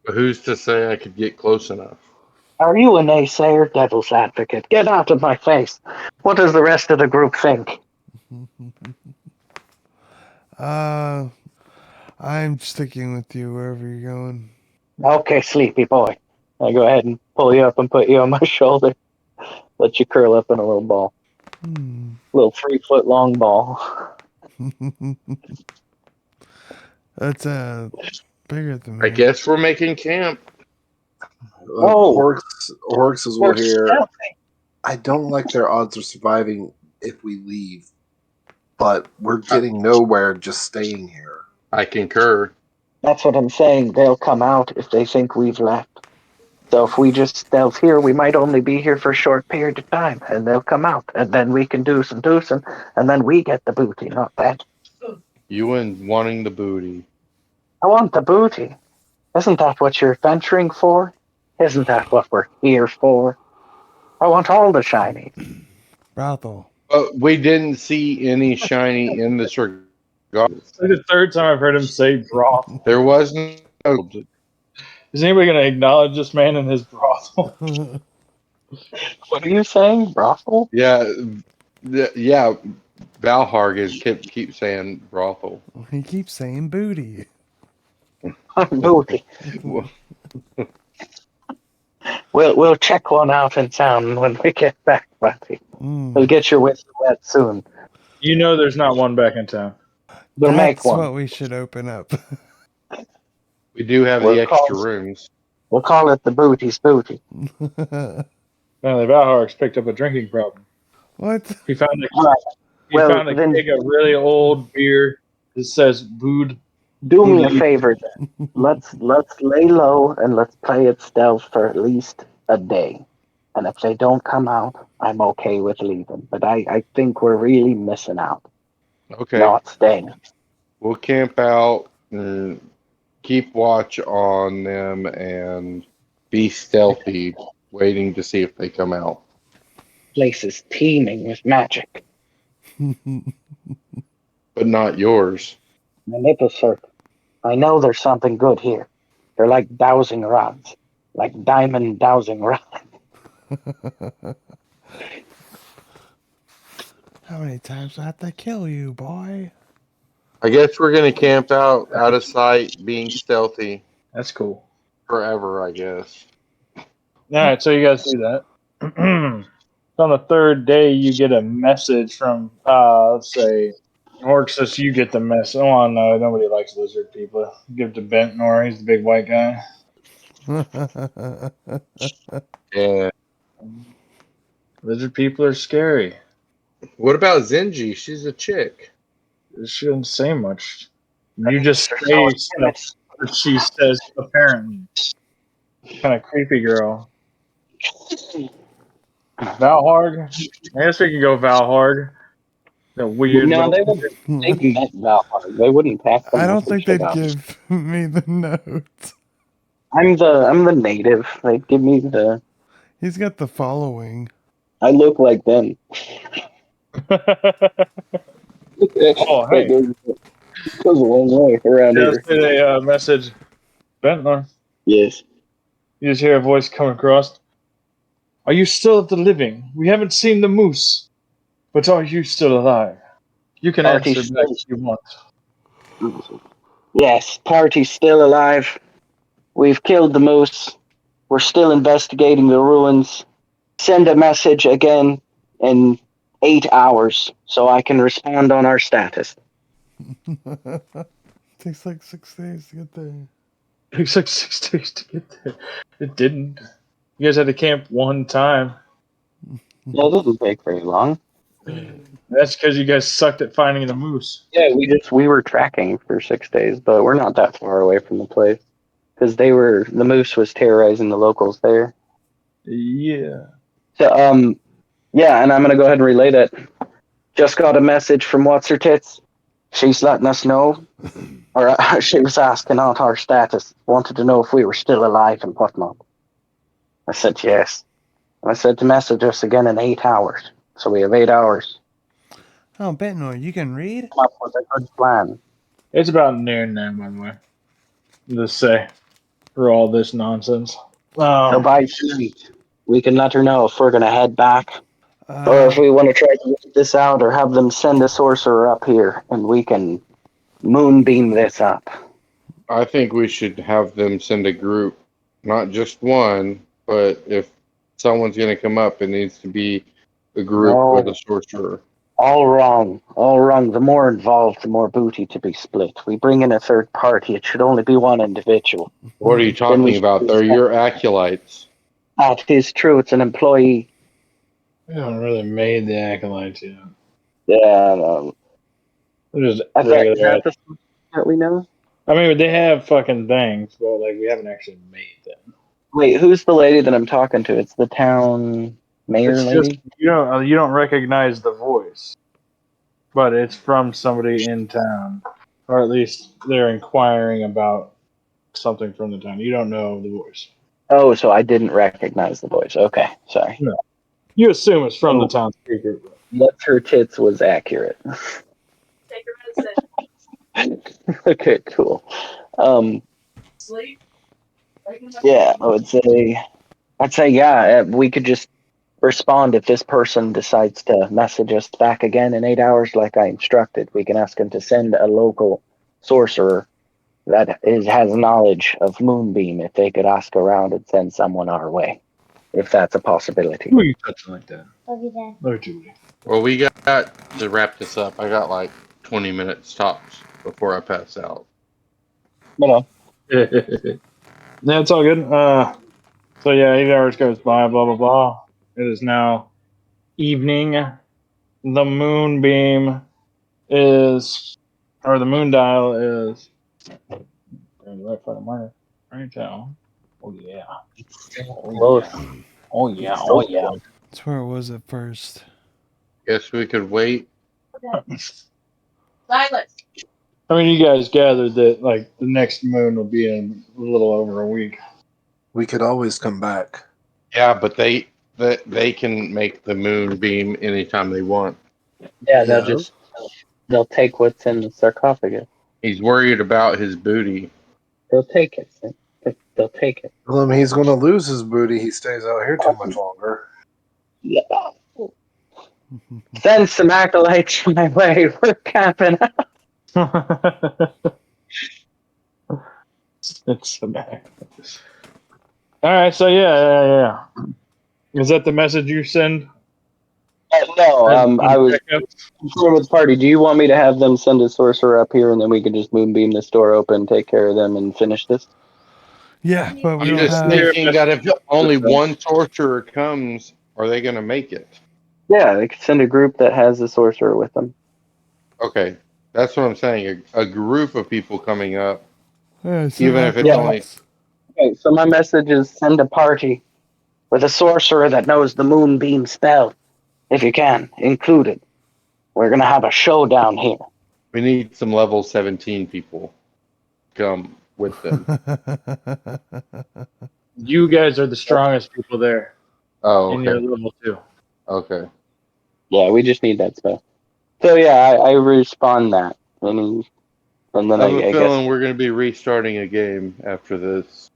who's to say I could get close enough? Are you a naysayer, devil's advocate? Get out of my face. What does the rest of the group think? I'm sticking with you wherever you're going. Okay, sleepy boy. I go ahead and pull you up and put you on my shoulder. Let you curl up in a little ball. Little 3-foot long ball. That's bigger than me. I guess we're making camp. Oh. Horix is We're will hear. stealthy. I don't like their odds of surviving if we leave, but we're getting nowhere just staying here. I concur. That's what I'm saying. They'll come out if they think we've left. So if we just stealth here, we might only be here for a short period of time, and they'll come out, and then we can do some, and then we get the booty, not that. You and wanting the booty. I want the booty. Isn't that what you're venturing for? Isn't that what we're here for? I want all the shiny. Brothel. But we didn't see any shiny in this regard. It's like the third time I've heard him say brothel. There was no. Is anybody going to acknowledge this man in his brothel? What are you saying, brothel? Yeah, Valharg is keep saying brothel. He keeps saying booty. Booty. We'll check one out in town when we get back, buddy. We'll get your whistle wet soon. You know there's not one back in town. We'll make That's one. what we should open up. We do have We'll the extra call- rooms. We'll call it the Booty's Booty. Apparently, Valhark's picked up a drinking problem. What? He found Well, a then- keg of really old beer that says "Bood." Do me a favor then. Let's lay low and let's play it stealth for at least a day. And if they don't come out, I'm okay with leaving. But I think we're really missing out. Okay, Not staying. we'll camp out and keep watch on them and be stealthy, waiting to see if they come out. Place is teeming with magic. But not yours. My nipples hurt. I know there's something good here. They're like dowsing rods. Like diamond dowsing rods. How many times do I have to kill you, boy? I guess we're gonna camp out of sight, being stealthy That's cool. forever. I guess. All right, so you guys do that. On the third day, you get a message from, let's say, Orcs, you get the mess. Oh no, nobody likes lizard people. Give it to Bentnor. He's the big white guy. Yeah. Lizard people are scary. What about Zenji? She's a chick. She doesn't say much. You just They're so say stuff timid. that she says. Apparently, kind of creepy girl. Valhard. I guess we can go Valhard. The weird No, little. they would. They'd met Valhalla. They wouldn't pass the I don't think message they'd about. give me the note. I'm the native. They'd give me the. He's got the following. I look like them. Oh, That hey. goes a long way around Just here. did a message. Bentnor. Yes. You just hear a voice come across. Are you still of the living? We haven't seen the moose. But are you still alive? You can Party's answer back still. if you want. Yes, party's still alive. We've killed the moose. We're still investigating the ruins. Send a message again in 8 hours so I can respond on our status. Takes like 6 days to get there. It takes like 6 days to get there. It didn't. You guys had to camp one time. Yeah, it doesn't take very long. That's because you guys sucked at finding the moose. Yeah, we were tracking for 6 days, but we're not that far away from the place because the moose was terrorizing the locals there. Yeah. So yeah, and I'm gonna go ahead and relay that. Just got a message from What's Her Tits. She's letting us know, or she was asking on our status, wanted to know if we were still alive and whatnot. I said yes. And I said to message us again in 8 hours. So we have 8 hours. Oh, Bentnor, you can read? Come up with a good plan. It's about noon now, by the way. Just say. For all this nonsense. So by tonight, we can let her know if we're gonna head back, or if Uh, we want to try to get this out, or have them send a sorcerer up here, and we can moonbeam this up. I think we should have them send a group, not just one, but if someone's going to come up, it needs to be a group with a No, sorcerer. all wrong, all wrong. The more involved, the more booty to be split. We bring in a third party. It should only be one individual. What are you Then we talking should about? They're respect your acolytes. that. Is true. It's an employee. We haven't really made the acolytes yet. Yeah, They're just is regular. that the stuff that we know? I mean, they have fucking things, but like we haven't actually made them. Wait, who's the lady that I'm talking to? It's the town mayor It's just lady. you don't recognize the voice, but it's from somebody in town, or at least they're inquiring about something from the town. You don't know the voice. Oh, so I didn't recognize the voice. Okay, sorry. No, you assume it's from the Oh. town speaker. What's her tits was accurate. Take your medicine. Okay, cool. Sleep. Yeah, I'd say, yeah, we could just respond if this person decides to message us back again in 8 hours, like I instructed. We can ask him to send a local sorcerer that has knowledge of Moonbeam. If they could ask around and send someone our way, if that's a possibility. Who are you touching like that? Love you, Dad. Look at you. Well, we got to wrap this up. I got like 20 minutes tops before I pass out. But Yeah, it's all good. So yeah, 8 hours goes by. Blah blah blah. It is now evening. The moonbeam is, or the moon dial is. The right fucking marker. Right now. Oh yeah. close. Oh yeah. So Oh yeah. that's where it was at first. Guess we could wait. Silence. I mean, you guys gathered that like the next moon will be in a little over a week. We could always come back. Yeah, but they can make the moon beam anytime they want. Yeah, Yeah. they'll take what's in the sarcophagus. He's worried about his booty. They'll take it. They'll take it. Well, I mean, he's going to lose his booty. He stays out here too much longer. Yeah. Send some acolytes my way. We're camping out. It's so bad. All right, so yeah. Is that the message you send? No, I was Checkup. concerned with the party. Do you want me to have them send a sorcerer up here, and then we can just moonbeam this door open, take care of them, and finish this? Yeah, but we I'm don't just have. thinking that if only one sorcerer comes, are they going to make it? Yeah, they could send a group that has a sorcerer with them. Okay, that's what I'm saying. A group of people coming up, So even if it's only. afterwards. Okay, so my message is send a party with a sorcerer that knows the moonbeam spell, if you can, included. We're gonna have a showdown here. We need some level 17 people come with them. You guys are the strongest people there Oh, in your okay. level 2. Okay. Yeah, we just need that spell. So yeah, I respond that, and then I have a I guess feeling we're going to be restarting a game after this.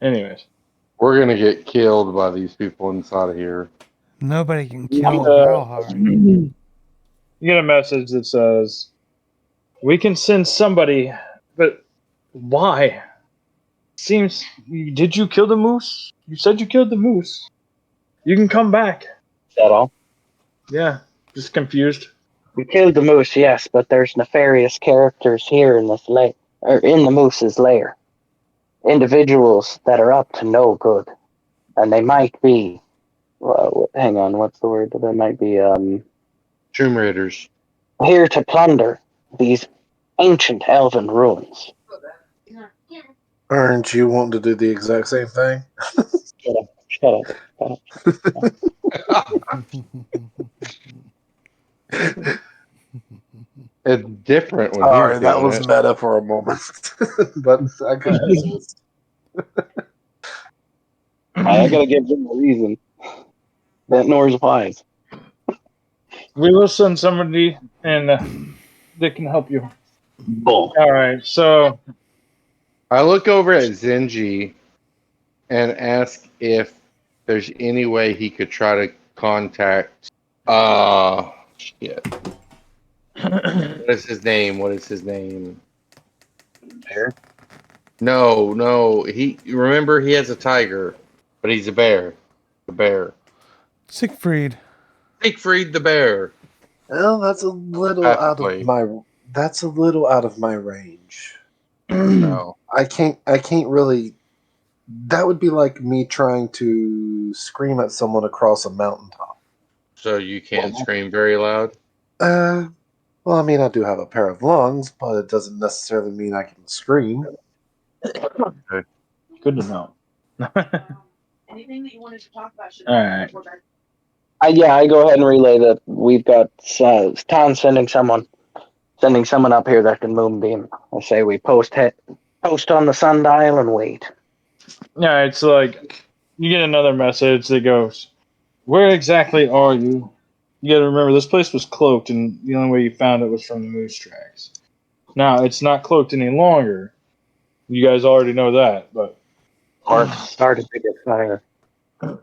Anyways, We're going to get killed by these people inside of here. Nobody can you kill get a- Valhard. you get a message that says, "We can send somebody, but why? Seems did you kill the moose? You said you killed the moose. You can come back." is that all. Yeah, just confused. We killed the moose, yes, but there's nefarious characters here in this or in the moose's lair. Individuals that are up to no good, and they might be. Well, hang on, what's the word? They might be Tomb Raiders. here to plunder these ancient elven ruins. Aren't you wanting to do the exact same thing? Shut up. It's different when All he's right, that doing was it. meta for a moment, but I couldn't resist. I gotta give them a reason. That nor is wise. We will send somebody, and they can help you. Bull. All right, so I look over at Zenji and ask if there's any way he could try to contact. Shit. What is his name? What is his name? Bear? No. You remember he has a tiger, but he's a bear. The bear. Siegfried. Siegfried the bear. Well, that's a little out of Pathway. my. That's a little out of my range. No. I can't really. That would be like me trying to scream at someone across a mountaintop. So you can't scream very loud? Well, I mean, I do have a pair of lungs, but it doesn't necessarily mean I can scream. good to know. Anything that you wanted to talk about should All right. I go ahead and relay that we've got town sending someone up here that can moonbeam. I say we post on the sundial and wait. All right, so like you get another message that goes, "Where exactly are you?" You got to remember this place was cloaked, and the only way you found it was from the moose tracks. Now it's not cloaked any longer. You guys already know that, but Or started to get fire. you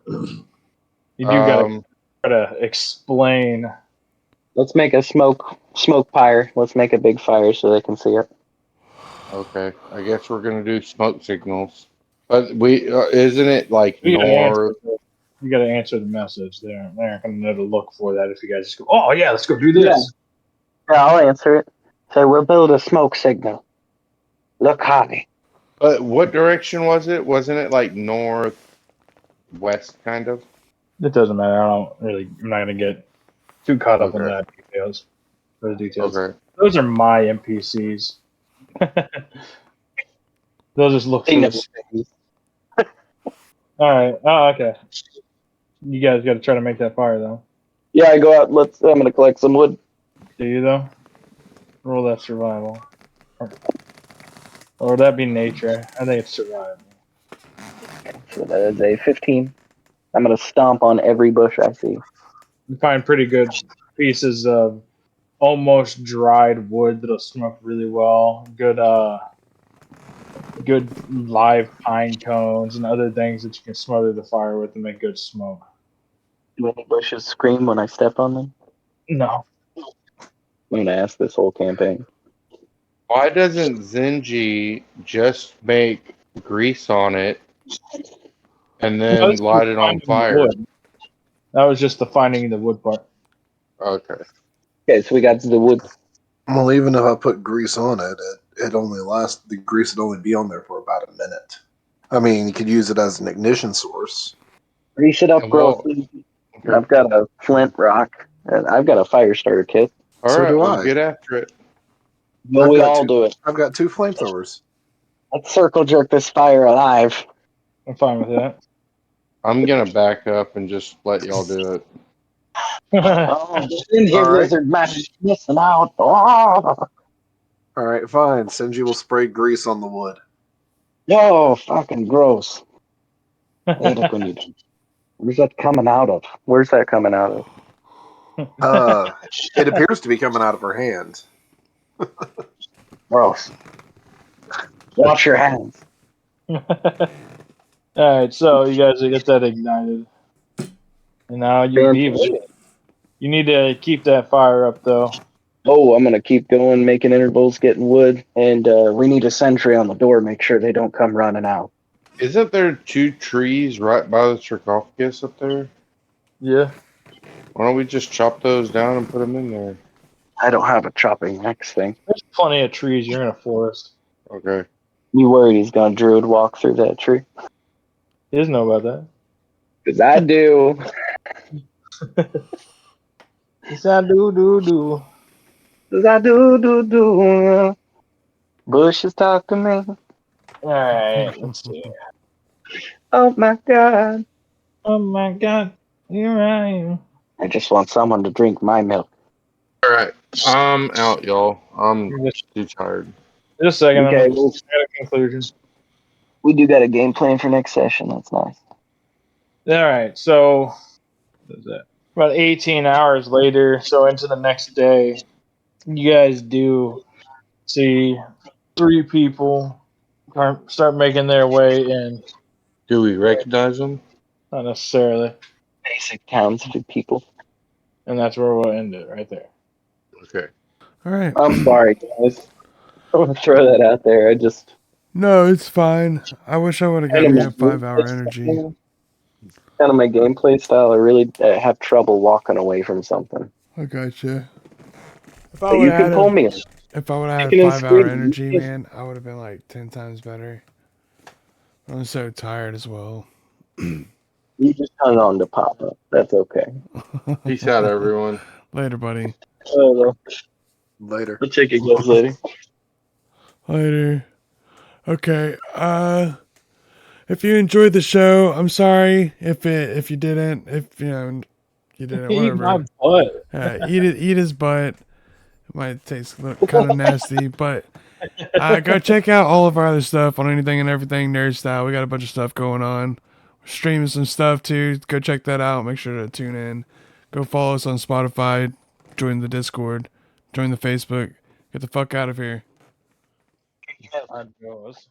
do got to try to explain. Let's make a smoke fire. Let's make a big fire so they can see it. Okay. I guess we're gonna do smoke signals. But isn't it like You got to answer. north? You got to answer the message. They aren't going to know to look for that if you guys just go, "Oh yeah, let's go do this." Yeah, I'll answer it. So we'll build a smoke signal. Look high. But what direction was it? Wasn't it like northwest kind of? It doesn't matter. I'm not going to get too caught up in Okay. that details. Those details. Okay. Those are my NPCs. They'll just look They for know this. things. All right. Oh, okay. You guys got to try to make that fire though. Yeah, I go out. I'm gonna collect some wood. Do you though? Roll that survival. Or would that be nature? I think it's survival. So that is a 15. I'm gonna stomp on every bush I see. You find pretty good pieces of almost dried wood that'll smoke really well. Good live pine cones and other things that you can smother the fire with and make good smoke. Do any bushes scream when I step on them? No. I'm gonna ask this whole campaign. Why doesn't Zenji just make grease on it and No, then this was light it on finding the fire. wood. That was just the finding the wood part. Okay. Okay, so we got the wood. Well, even if I put grease on it, it only lasts. The grease would only be on there for about a minute. I mean, you could use it as an ignition source. Grease it up, And gross. okay. I've got a flint rock, and I've got a fire starter kit. All So right, do let's I. get after it. Will we all do it? I've got 2 flamethrowers. Let's circle jerk this fire alive. I'm fine with that. I'm gonna back up and just let y'all do it. Oh, in here, All right. lizard man, missing out. Oh, All right, fine. Senji will spray grease on the wood. yo, fucking gross. Hate it when you do. Where's that coming out of? Where's that coming out of? It appears to be coming out of her hand. Gross. Wash your hands. Alright, so you guys get that ignited. And now you leave it. You need to keep that fire up, though. Oh, I'm gonna keep going, making intervals, getting wood, and we need a sentry on the door. Make sure they don't come running out. Isn't there 2 trees right by the sarcophagus up there? Yeah. Why don't we just chop those down and put them in there? I don't have a chopping axe thing. There's plenty of trees. You're in a forest. Okay. You worried he's gonna druid walk through that tree? He doesn't know about that. 'Cause I do. Yes, I do. 'Cause I do. Bushes talk to me. Alright, let's see. Oh my god. Oh my god, here I am. I just want someone to drink my milk. All right. I'm out, y'all. I'm Just too tired. a second, Okay, I'm well, at a conclusion. we do got a game plan for next session. That's nice. Alright, so what is that? About 18 hours later, so into the next day, you guys do see 3 people start making their way in. Do we recognize them? Not necessarily. Basic towns for people. And that's where we'll end it, right there. Okay. All right. I'm sorry, guys. I want to throw that out there. I just No, it's fine. I wish I would have got me a 5-hour energy. Kind of my gameplay style. I really have trouble walking away from something. I gotcha. If I But would you can pull have me. if I would have had Chicken a and 5-hour squid. energy, man, I would have been like 10 times better. I'm so tired as well. You just hung on to Papa. That's okay. Peace out, everyone. Later, buddy. Later. I'll check you guys later. Later. Okay. If you enjoyed the show, I'm sorry if you didn't. If you didn't, Eat my whatever. butt. Eat his butt. It might taste kind of nasty, but go check out all of our other stuff on Anything and Everything Nerdstyle. We got a bunch of stuff going on. We're streaming some stuff too. Go check that out. Make sure to tune in. Go follow us on Spotify. Join the Discord. Join the Facebook. Get the fuck out of here. I goes.